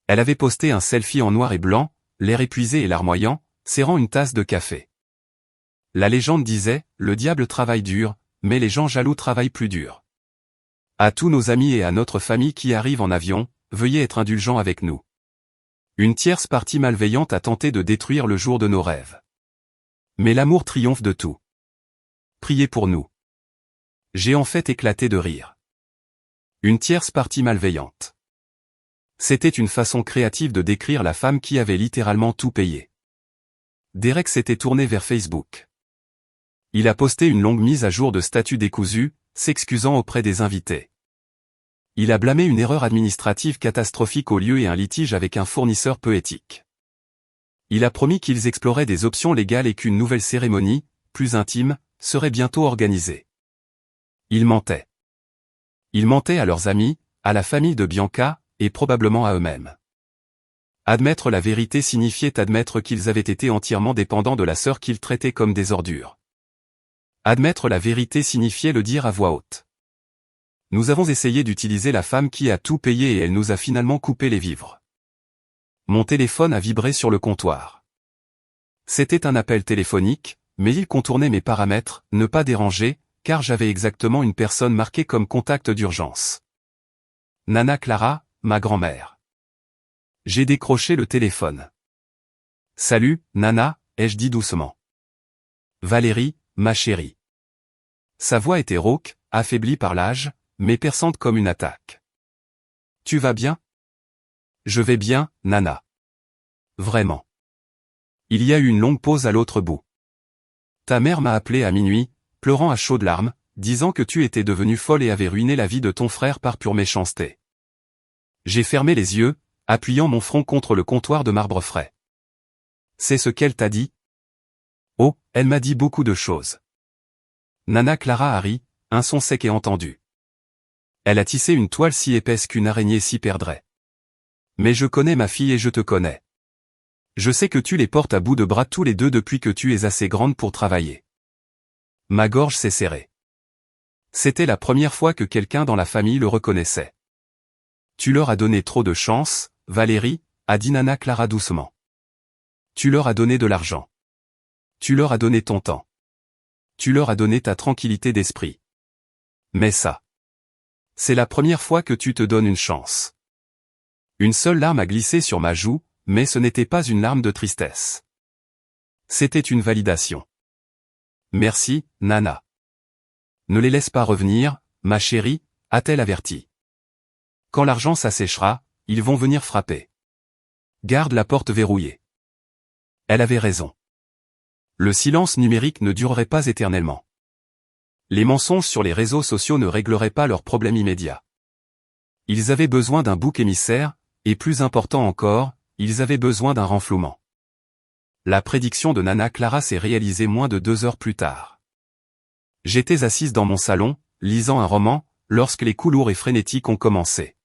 Elle avait posté un selfie en noir et blanc, l'air épuisé et larmoyant, serrant une tasse de café. La légende disait, le diable travaille dur, mais les gens jaloux travaillent plus dur. À tous nos amis et à notre famille qui arrivent en avion, veuillez être indulgents avec nous. Une tierce partie malveillante a tenté de détruire le jour de nos rêves. Mais l'amour triomphe de tout. Priez pour nous. J'ai en fait éclaté de rire. Une tierce partie malveillante. C'était une façon créative de décrire la femme qui avait littéralement tout payé. Derek s'était tourné vers Facebook. Il a posté une longue mise à jour de statut décousu, s'excusant auprès des invités. Il a blâmé une erreur administrative catastrophique au lieu et un litige avec un fournisseur peu éthique. Il a promis qu'ils exploraient des options légales et qu'une nouvelle cérémonie, plus intime, serait bientôt organisée. Il mentait. Ils mentaient à leurs amis, à la famille de Bianca, et probablement à eux-mêmes. Admettre la vérité signifiait admettre qu'ils avaient été entièrement dépendants de la sœur qu'ils traitaient comme des ordures. Admettre la vérité signifiait le dire à voix haute. Nous avons essayé d'utiliser la femme qui a tout payé et elle nous a finalement coupé les vivres. Mon téléphone a vibré sur le comptoir. C'était un appel téléphonique, mais il contournait mes paramètres, ne pas déranger, car j'avais exactement une personne marquée comme contact d'urgence. Nana Clara, ma grand-mère. J'ai décroché le téléphone. Salut, Nana, ai-je dit doucement. Valérie, ma chérie. Sa voix était rauque, affaiblie par l'âge, mais perçante comme une attaque. Tu vas bien? Je vais bien, Nana. Vraiment. Il y a eu une longue pause à l'autre bout. Ta mère m'a appelé à minuit, pleurant à chaudes larmes, disant que tu étais devenue folle et avais ruiné la vie de ton frère par pure méchanceté. J'ai fermé les yeux, appuyant mon front contre le comptoir de marbre frais. C'est ce qu'elle t'a dit? Oh, elle m'a dit beaucoup de choses. Nana Clara a ri, un son sec et entendu. Elle a tissé une toile si épaisse qu'une araignée s'y perdrait. Mais je connais ma fille et je te connais. Je sais que tu les portes à bout de bras tous les deux depuis que tu es assez grande pour travailler. Ma gorge s'est serrée. C'était la première fois que quelqu'un dans la famille le reconnaissait. Tu leur as donné trop de chance, Valérie, a dit Nana Clara doucement. Tu leur as donné de l'argent. Tu leur as donné ton temps. Tu leur as donné ta tranquillité d'esprit. Mais ça. C'est la première fois que tu te donnes une chance. Une seule larme a glissé sur ma joue, mais ce n'était pas une larme de tristesse. C'était une validation. Merci, Nana. Ne les laisse pas revenir, ma chérie, a-t-elle averti. Quand l'argent s'asséchera, ils vont venir frapper. Garde la porte verrouillée. Elle avait raison. Le silence numérique ne durerait pas éternellement. Les mensonges sur les réseaux sociaux ne régleraient pas leurs problèmes immédiats. Ils avaient besoin d'un bouc émissaire, et plus important encore, ils avaient besoin d'un renflouement. La prédiction de Nana Clara s'est réalisée moins de 2 heures plus tard. J'étais assise dans mon salon, lisant un roman, lorsque les coups lourds et frénétiques ont commencé.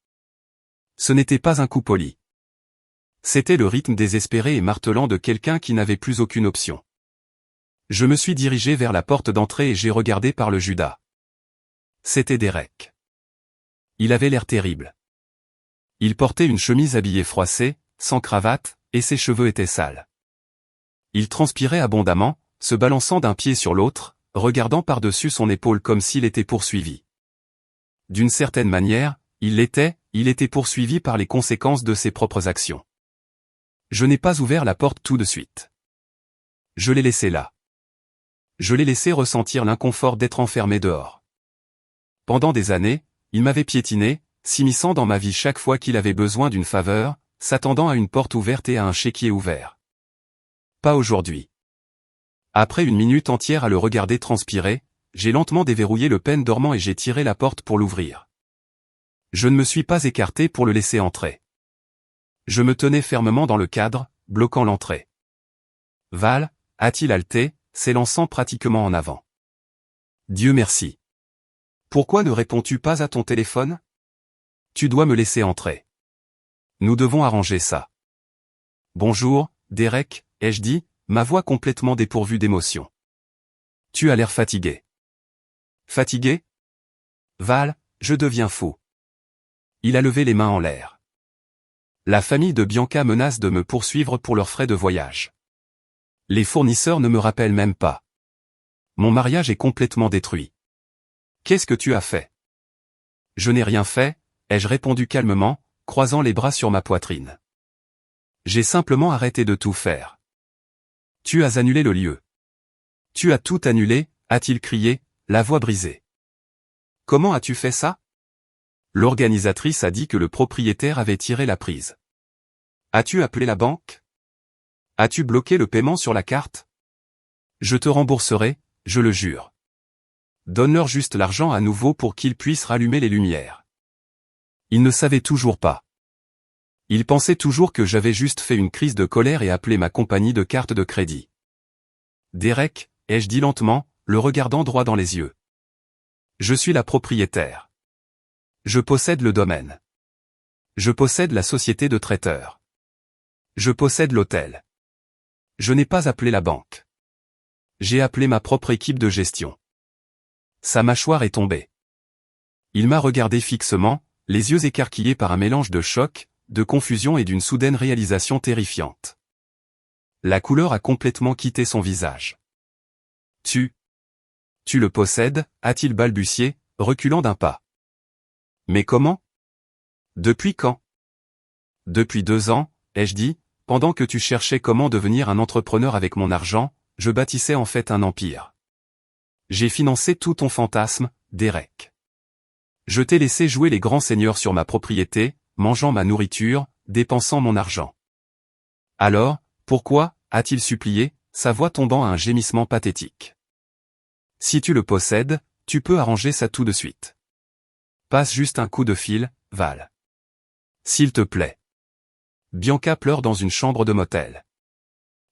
Ce n'était pas un coup poli. C'était le rythme désespéré et martelant de quelqu'un qui n'avait plus aucune option. Je me suis dirigé vers la porte d'entrée et j'ai regardé par le Judas. C'était Derek. Il avait l'air terrible. Il portait une chemise habillée froissée, sans cravate, et ses cheveux étaient sales. Il transpirait abondamment, se balançant d'un pied sur l'autre, regardant par-dessus son épaule comme s'il était poursuivi. D'une certaine manière, il était poursuivi par les conséquences de ses propres actions. Je n'ai pas ouvert la porte tout de suite. Je l'ai laissé là. Je l'ai laissé ressentir l'inconfort d'être enfermé dehors. Pendant des années, il m'avait piétiné, s'immisçant dans ma vie chaque fois qu'il avait besoin d'une faveur, s'attendant à une porte ouverte et à un chéquier ouvert. Pas aujourd'hui. Après une minute entière à le regarder transpirer, j'ai lentement déverrouillé le pêne dormant et j'ai tiré la porte pour l'ouvrir. Je ne me suis pas écarté pour le laisser entrer. Je me tenais fermement dans le cadre, bloquant l'entrée. Val, a-t-il haleté, s'élançant pratiquement en avant. Dieu merci. Pourquoi ne réponds-tu pas à ton téléphone? Tu dois me laisser entrer. Nous devons arranger ça. Bonjour, Derek, ai-je dit, ma voix complètement dépourvue d'émotion. Tu as l'air fatigué. Fatigué? Val, je deviens fou. Il a levé les mains en l'air. La famille de Bianca menace de me poursuivre pour leurs frais de voyage. Les fournisseurs ne me rappellent même pas. Mon mariage est complètement détruit. Qu'est-ce que tu as fait? Je n'ai rien fait, ai-je répondu calmement, croisant les bras sur ma poitrine. J'ai simplement arrêté de tout faire. Tu as annulé le lieu. Tu as tout annulé, a-t-il crié, la voix brisée. Comment as-tu fait ça? L'organisatrice a dit que le propriétaire avait tiré la prise. As-tu appelé la banque? As-tu bloqué le paiement sur la carte? Je te rembourserai, je le jure. Donne-leur juste l'argent à nouveau pour qu'ils puissent rallumer les lumières. Ils ne savaient toujours pas. Ils pensaient toujours que j'avais juste fait une crise de colère et appelé ma compagnie de carte de crédit. Derek, ai-je dit lentement, le regardant droit dans les yeux. Je suis la propriétaire. Je possède le domaine. Je possède la société de traiteurs. Je possède l'hôtel. Je n'ai pas appelé la banque. J'ai appelé ma propre équipe de gestion. Sa mâchoire est tombée. Il m'a regardé fixement, les yeux écarquillés par un mélange de choc, de confusion et d'une soudaine réalisation terrifiante. La couleur a complètement quitté son visage. Tu le possèdes, a-t-il balbutié, reculant d'un pas. Mais comment? Depuis quand? Depuis 2 ans, ai-je dit, pendant que tu cherchais comment devenir un entrepreneur avec mon argent, je bâtissais en fait un empire. J'ai financé tout ton fantasme, Derek. Je t'ai laissé jouer les grands seigneurs sur ma propriété, mangeant ma nourriture, dépensant mon argent. Alors, pourquoi, a-t-il supplié, sa voix tombant à un gémissement pathétique. Si tu le possèdes, tu peux arranger ça tout de suite. Passe juste un coup de fil, Val. S'il te plaît. Bianca pleure dans une chambre de motel.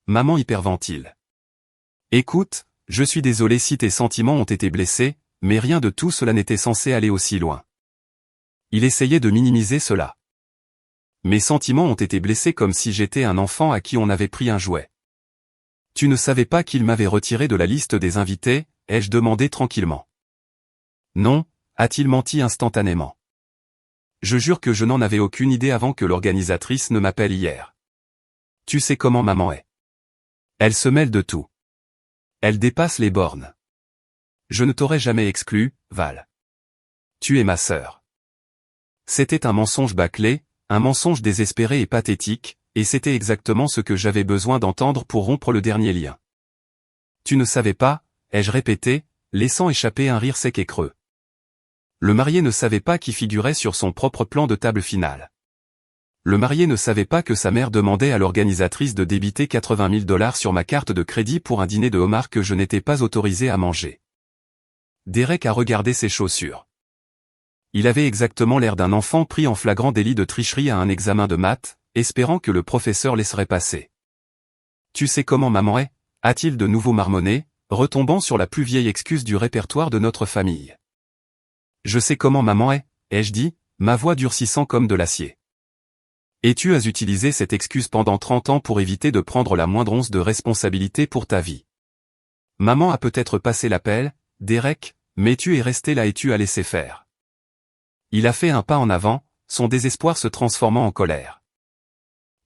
Maman hyperventile. Écoute, je suis désolé si tes sentiments ont été blessés, mais rien de tout cela n'était censé aller aussi loin. Il essayait de minimiser cela. Mes sentiments ont été blessés comme si j'étais un enfant à qui on avait pris un jouet. Tu ne savais pas qu'il m'avait retiré de la liste des invités, ai-je demandé tranquillement. Non, a-t-il menti instantanément. Je jure que je n'en avais aucune idée avant que l'organisatrice ne m'appelle hier. Tu sais comment maman est. Elle se mêle de tout. Elle dépasse les bornes. Je ne t'aurais jamais exclu, Val. Tu es ma sœur. C'était un mensonge bâclé, un mensonge désespéré et pathétique, et c'était exactement ce que j'avais besoin d'entendre pour rompre le dernier lien. Tu ne savais pas, ai-je répété, laissant échapper un rire sec et creux. Le marié ne savait pas qui figurait sur son propre plan de table finale. Le marié ne savait pas que sa mère demandait à l'organisatrice de débiter 80 000 $ sur ma carte de crédit pour un dîner de homard que je n'étais pas autorisé à manger. Derek a regardé ses chaussures. Il avait exactement l'air d'un enfant pris en flagrant délit de tricherie à un examen de maths, espérant que le professeur laisserait passer. Tu sais comment maman est, a-t-il de nouveau marmonné, retombant sur la plus vieille excuse du répertoire de notre famille. Je sais comment maman est, ai-je dit, ma voix durcissant comme de l'acier. Et tu as utilisé cette excuse pendant 30 ans pour éviter de prendre la moindre once de responsabilité pour ta vie. Maman a peut-être passé l'appel, Derek, mais tu es resté là et tu as laissé faire. Il a fait un pas en avant, son désespoir se transformant en colère.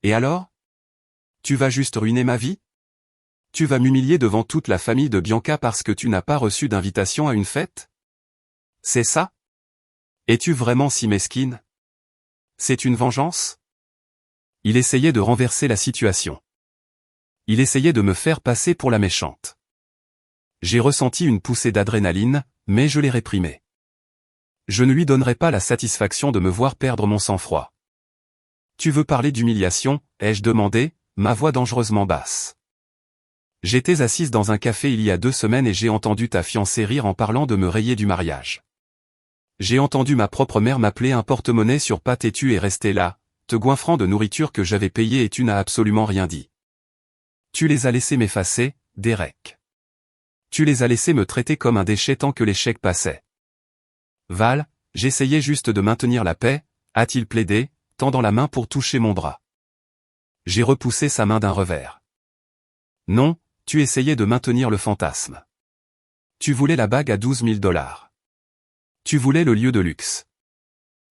Et alors? Tu vas juste ruiner ma vie? Tu vas m'humilier devant toute la famille de Bianca parce que tu n'as pas reçu d'invitation à une fête? C'est ça? Es-tu vraiment si mesquine? C'est une vengeance? Il essayait de renverser la situation. Il essayait de me faire passer pour la méchante. J'ai ressenti une poussée d'adrénaline, mais je l'ai réprimée. Je ne lui donnerai pas la satisfaction de me voir perdre mon sang-froid. Tu veux parler d'humiliation, ai-je demandé, ma voix dangereusement basse. J'étais assise dans un café il y a 2 semaines et j'ai entendu ta fiancée rire en parlant de me rayer du mariage. J'ai entendu ma propre mère m'appeler un porte-monnaie sur pattes et tu es resté là, te goinfrant de nourriture que j'avais payée et tu n'as absolument rien dit. Tu les as laissés m'effacer, Derek. Tu les as laissés me traiter comme un déchet tant que les chèques passaient. Val, j'essayais juste de maintenir la paix, a-t-il plaidé, tendant la main pour toucher mon bras. J'ai repoussé sa main d'un revers. Non, tu essayais de maintenir le fantasme. Tu voulais la bague à 12 000 $. Tu voulais le lieu de luxe.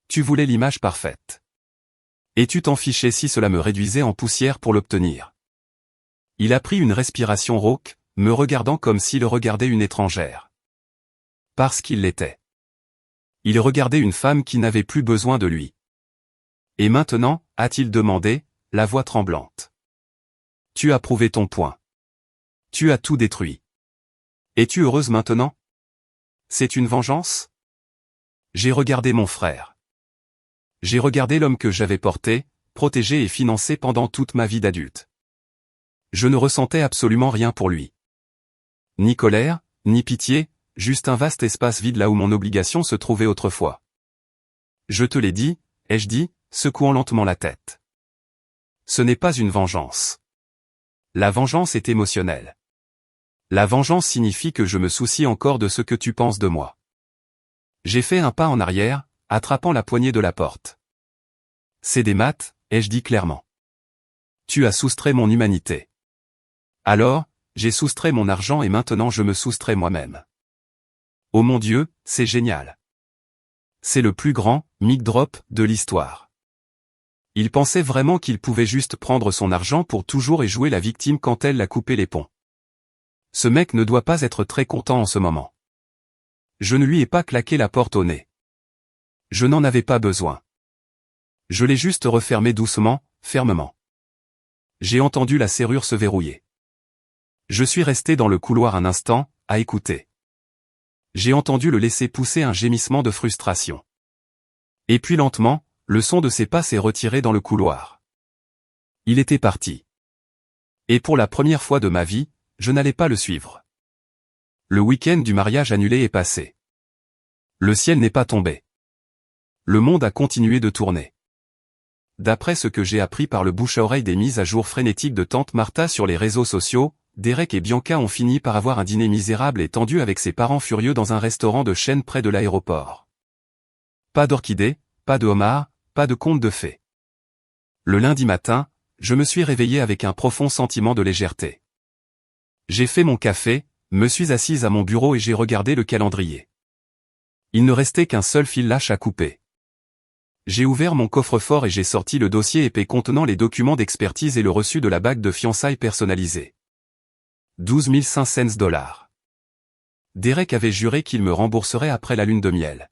Tu voulais l'image parfaite. Et tu t'en fichais si cela me réduisait en poussière pour l'obtenir. Il a pris une respiration rauque, me regardant comme s'il regardait une étrangère. Parce qu'il l'était. Il regardait une femme qui n'avait plus besoin de lui. Et maintenant, a-t-il demandé, la voix tremblante. Tu as prouvé ton point. Tu as tout détruit. Es-tu heureuse maintenant? C'est une vengeance? J'ai regardé mon frère. J'ai regardé l'homme que j'avais porté, protégé et financé pendant toute ma vie d'adulte. Je ne ressentais absolument rien pour lui. Ni colère, ni pitié, juste un vaste espace vide là où mon obligation se trouvait autrefois. Je te l'ai dit, ai-je dit, secouant lentement la tête. Ce n'est pas une vengeance. La vengeance est émotionnelle. La vengeance signifie que je me soucie encore de ce que tu penses de moi. J'ai fait un pas en arrière, attrapant la poignée de la porte. C'est des maths, ai-je dit clairement. Tu as soustrait mon humanité. Alors, j'ai soustrait mon argent et maintenant je me soustrais moi-même. Oh mon Dieu, c'est génial. C'est le plus grand mic drop de l'histoire. Il pensait vraiment qu'il pouvait juste prendre son argent pour toujours et jouer la victime quand elle l'a coupé les ponts. Ce mec ne doit pas être très content en ce moment. Je ne lui ai pas claqué la porte au nez. Je n'en avais pas besoin. Je l'ai juste refermé doucement, fermement. J'ai entendu la serrure se verrouiller. Je suis resté dans le couloir un instant, à écouter. J'ai entendu le laisser pousser un gémissement de frustration. Et puis lentement, le son de ses pas s'est retiré dans le couloir. Il était parti. Et pour la première fois de ma vie, je n'allais pas le suivre. Le week-end du mariage annulé est passé. Le ciel n'est pas tombé. Le monde a continué de tourner. D'après ce que j'ai appris par le bouche-à-oreille des mises à jour frénétiques de tante Martha sur les réseaux sociaux, Derek et Bianca ont fini par avoir un dîner misérable et tendu avec ses parents furieux dans un restaurant de chaîne près de l'aéroport. Pas d'orchidées, pas de homards, pas de contes de fées. Le lundi matin, je me suis réveillé avec un profond sentiment de légèreté. J'ai fait mon café, me suis assise à mon bureau et j'ai regardé le calendrier. Il ne restait qu'un seul fil lâche à couper. J'ai ouvert mon coffre-fort et j'ai sorti le dossier épais contenant les documents d'expertise et le reçu de la bague de fiançailles personnalisée. 12 500 $. Derek avait juré qu'il me rembourserait après la lune de miel.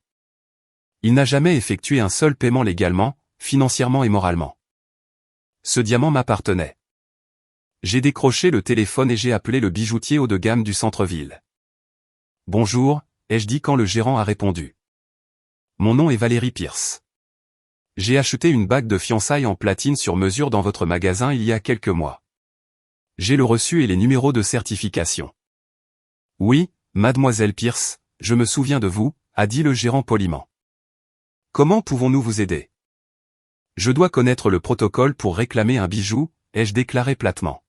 Il n'a jamais effectué un seul paiement légalement, financièrement et moralement. Ce diamant m'appartenait. J'ai décroché le téléphone et j'ai appelé le bijoutier haut de gamme du centre-ville. Bonjour, ai-je dit quand le gérant a répondu. Mon nom est Valérie Pierce. J'ai acheté une bague de fiançailles en platine sur mesure dans votre magasin il y a quelques mois. J'ai le reçu et les numéros de certification. Oui, mademoiselle Pierce, je me souviens de vous, a dit le gérant poliment. Comment pouvons-nous vous aider? Je dois connaître le protocole pour réclamer un bijou, ai-je déclaré platement.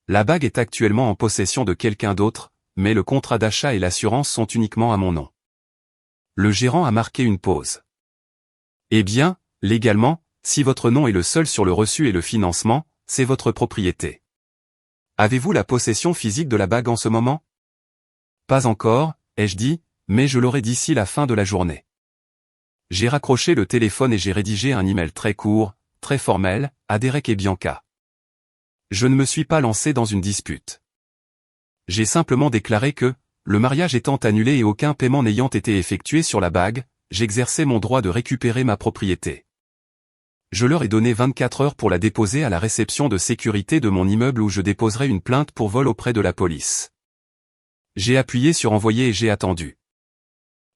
La bague est actuellement en possession de quelqu'un d'autre, mais le contrat d'achat et l'assurance sont uniquement à mon nom. Le gérant a marqué une pause. Eh bien, légalement, si votre nom est le seul sur le reçu et le financement, c'est votre propriété. Avez-vous la possession physique de la bague en ce moment? Pas encore, ai-je dit, mais je l'aurai d'ici la fin de la journée. J'ai raccroché le téléphone et j'ai rédigé un email très court, très formel, à Derek et Bianca. Je ne me suis pas lancé dans une dispute. J'ai simplement déclaré que, le mariage étant annulé et aucun paiement n'ayant été effectué sur la bague, j'exerçais mon droit de récupérer ma propriété. Je leur ai donné 24 heures pour la déposer à la réception de sécurité de mon immeuble où je déposerai une plainte pour vol auprès de la police. J'ai appuyé sur envoyer et j'ai attendu.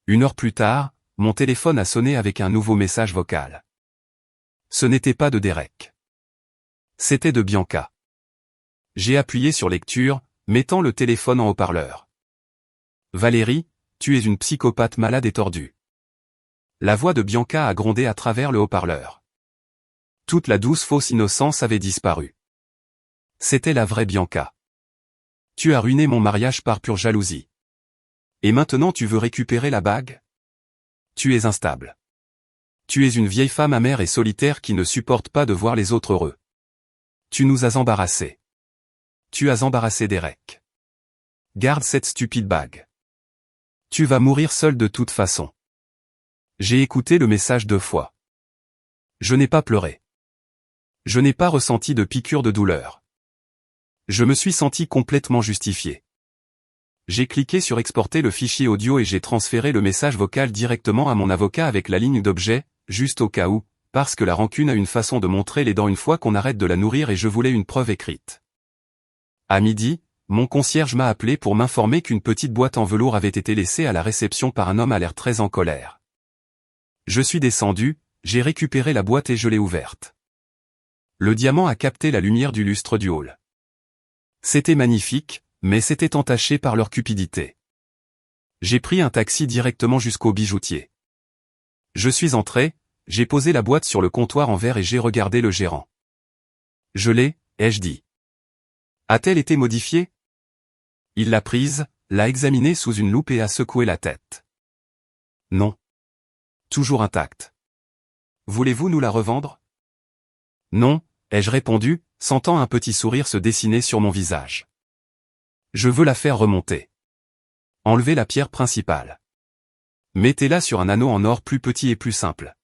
1 heure plus tard, mon téléphone a sonné avec un nouveau message vocal. Ce n'était pas de Derek. C'était de Bianca. J'ai appuyé sur lecture, mettant le téléphone en haut-parleur. Valérie, tu es une psychopathe malade et tordue. La voix de Bianca a grondé à travers le haut-parleur. Toute la douce fausse innocence avait disparu. C'était la vraie Bianca. Tu as ruiné mon mariage par pure jalousie. Et maintenant tu veux récupérer la bague? Tu es instable. Tu es une vieille femme amère et solitaire qui ne supporte pas de voir les autres heureux. Tu nous as embarrassés. Tu as embarrassé Derek. Garde cette stupide bague. Tu vas mourir seul de toute façon. J'ai écouté le message 2 fois. Je n'ai pas pleuré. Je n'ai pas ressenti de piqûre de douleur. Je me suis senti complètement justifié. J'ai cliqué sur exporter le fichier audio et j'ai transféré le message vocal directement à mon avocat avec la ligne d'objet, juste au cas où, parce que la rancune a une façon de montrer les dents une fois qu'on arrête de la nourrir et je voulais une preuve écrite. À midi, mon concierge m'a appelé pour m'informer qu'une petite boîte en velours avait été laissée à la réception par un homme à l'air très en colère. Je suis descendu, j'ai récupéré la boîte et je l'ai ouverte. Le diamant a capté la lumière du lustre du hall. C'était magnifique, mais c'était entaché par leur cupidité. J'ai pris un taxi directement jusqu'au bijoutier. Je suis entré, j'ai posé la boîte sur le comptoir en verre et j'ai regardé le gérant. Je l'ai, ai-je dit. A-t-elle été modifiée? Il l'a prise, l'a examinée sous une loupe et a secoué la tête. Non. Toujours intacte. Voulez-vous nous la revendre? Non, ai-je répondu, sentant un petit sourire se dessiner sur mon visage. Je veux la faire remonter. Enlevez la pierre principale. Mettez-la sur un anneau en or plus petit et plus simple.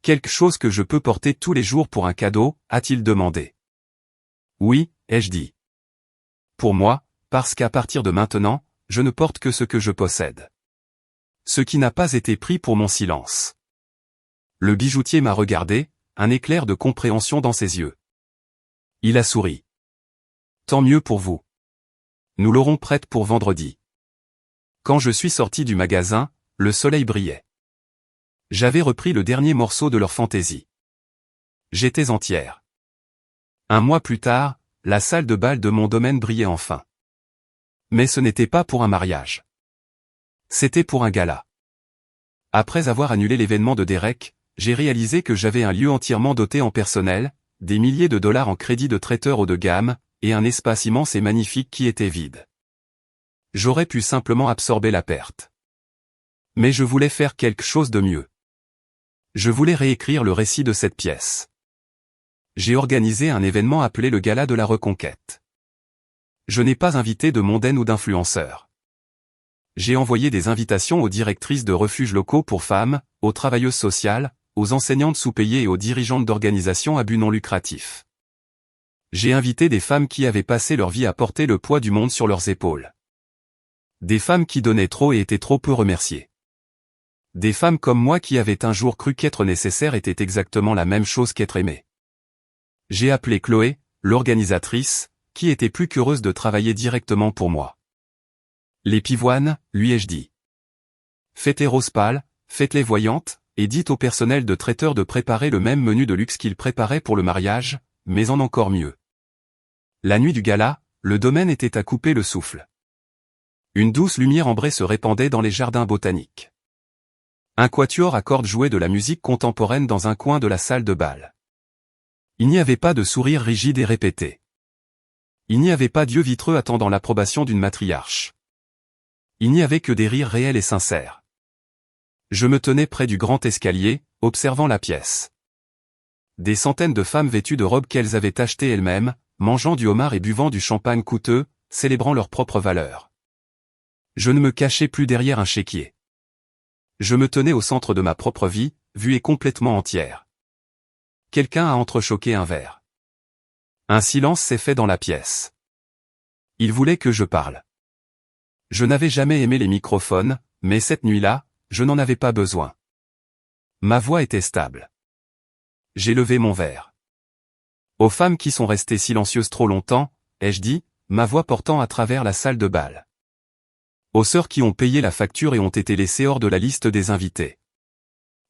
Quelque chose que je peux porter tous les jours pour un cadeau, a-t-il demandé. Oui, ai-je dit. Pour moi, parce qu'à partir de maintenant, je ne porte que ce que je possède. Ce qui n'a pas été pris pour mon silence. Le bijoutier m'a regardé, un éclair de compréhension dans ses yeux. Il a souri. Tant mieux pour vous. Nous l'aurons prête pour vendredi. Quand je suis sorti du magasin, le soleil brillait. J'avais repris le dernier morceau de leur fantaisie. J'étais entière. Un mois plus tard, la salle de bal de mon domaine brillait enfin. Mais ce n'était pas pour un mariage. C'était pour un gala. Après avoir annulé l'événement de Derek, j'ai réalisé que j'avais un lieu entièrement doté en personnel, des milliers de dollars en crédit de traiteur haut de gamme, et un espace immense et magnifique qui était vide. J'aurais pu simplement absorber la perte. Mais je voulais faire quelque chose de mieux. Je voulais réécrire le récit de cette pièce. J'ai organisé un événement appelé le Gala de la Reconquête. Je n'ai pas invité de mondaines ou d'influenceurs. J'ai envoyé des invitations aux directrices de refuges locaux pour femmes, aux travailleuses sociales, aux enseignantes sous-payées et aux dirigeantes d'organisations à but non lucratif. J'ai invité des femmes qui avaient passé leur vie à porter le poids du monde sur leurs épaules. Des femmes qui donnaient trop et étaient trop peu remerciées. Des femmes comme moi qui avaient un jour cru qu'être nécessaire était exactement la même chose qu'être aimé. J'ai appelé Chloé, l'organisatrice, qui était plus qu'heureuse de travailler directement pour moi. Les pivoines, lui ai-je dit. Faites-les roses pâles, faites-les voyantes, et dites au personnel de traiteur de préparer le même menu de luxe qu'il préparait pour le mariage, mais en encore mieux. La nuit du gala, le domaine était à couper le souffle. Une douce lumière ambrée se répandait dans les jardins botaniques. Un quatuor à cordes jouait de la musique contemporaine dans un coin de la salle de bal. Il n'y avait pas de sourire rigide et répété. Il n'y avait pas d'yeux vitreux attendant l'approbation d'une matriarche. Il n'y avait que des rires réels et sincères. Je me tenais près du grand escalier, observant la pièce. Des centaines de femmes vêtues de robes qu'elles avaient achetées elles-mêmes, mangeant du homard et buvant du champagne coûteux, célébrant leur propre valeur. Je ne me cachais plus derrière un chéquier. Je me tenais au centre de ma propre vie, vue et complètement entière. Quelqu'un a entrechoqué un verre. Un silence s'est fait dans la pièce. Il voulait que je parle. Je n'avais jamais aimé les microphones, mais cette nuit-là, je n'en avais pas besoin. Ma voix était stable. J'ai levé mon verre. Aux femmes qui sont restées silencieuses trop longtemps, ai-je dit, ma voix portant à travers la salle de bal. Aux sœurs qui ont payé la facture et ont été laissées hors de la liste des invités.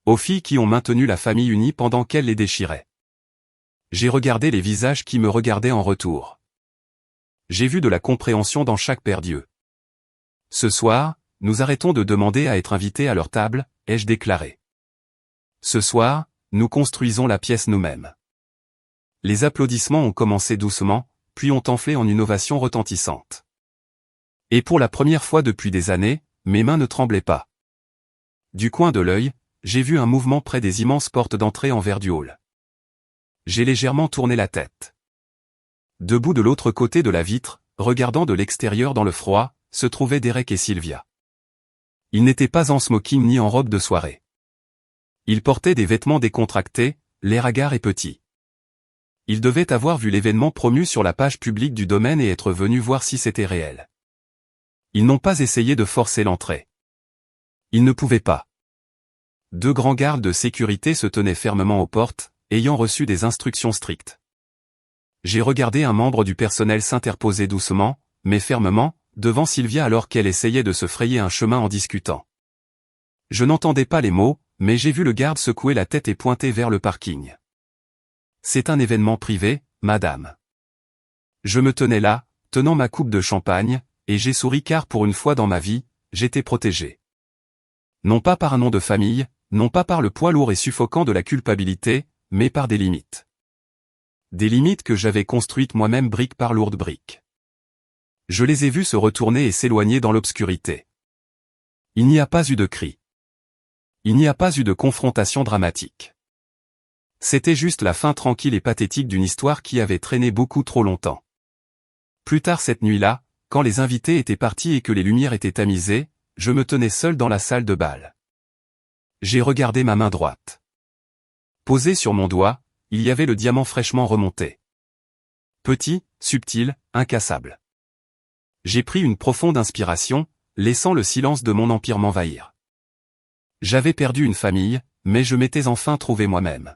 Aux filles qui ont maintenu la famille unie pendant qu'elle les déchirait. J'ai regardé les visages qui me regardaient en retour. J'ai vu de la compréhension dans chaque paire d'yeux. Ce soir, nous arrêtons de demander à être invités à leur table, ai-je déclaré. Ce soir, nous construisons la pièce nous-mêmes. Les applaudissements ont commencé doucement, puis ont enflé en une ovation retentissante. Et pour la première fois depuis des années, mes mains ne tremblaient pas. Du coin de l'œil, j'ai vu un mouvement près des immenses portes d'entrée en verre du hall. J'ai légèrement tourné la tête. Debout de l'autre côté de la vitre, regardant de l'extérieur dans le froid, se trouvaient Derek et Sylvia. Ils n'étaient pas en smoking ni en robe de soirée. Ils portaient des vêtements décontractés, l'air hagard et petit. Ils devaient avoir vu l'événement promu sur la page publique du domaine et être venus voir si c'était réel. Ils n'ont pas essayé de forcer l'entrée. Ils ne pouvaient pas. 2 grands gardes de sécurité se tenaient fermement aux portes, ayant reçu des instructions strictes. J'ai regardé un membre du personnel s'interposer doucement, mais fermement, devant Sylvia alors qu'elle essayait de se frayer un chemin en discutant. Je n'entendais pas les mots, mais j'ai vu le garde secouer la tête et pointer vers le parking. C'est un événement privé, madame. Je me tenais là, tenant ma coupe de champagne, et j'ai souri car pour une fois dans ma vie, j'étais protégé. Non pas par un nom de famille, non pas par le poids lourd et suffocant de la culpabilité, mais par des limites. Des limites que j'avais construites moi-même brique par lourde brique. Je les ai vus se retourner et s'éloigner dans l'obscurité. Il n'y a pas eu de cri. Il n'y a pas eu de confrontation dramatique. C'était juste la fin tranquille et pathétique d'une histoire qui avait traîné beaucoup trop longtemps. Plus tard cette nuit-là, quand les invités étaient partis et que les lumières étaient tamisées, je me tenais seul dans la salle de bal. J'ai regardé ma main droite. Posée sur mon doigt, il y avait le diamant fraîchement remonté. Petit, subtil, incassable. J'ai pris une profonde inspiration, laissant le silence de mon empire m'envahir. J'avais perdu une famille, mais je m'étais enfin trouvé moi-même.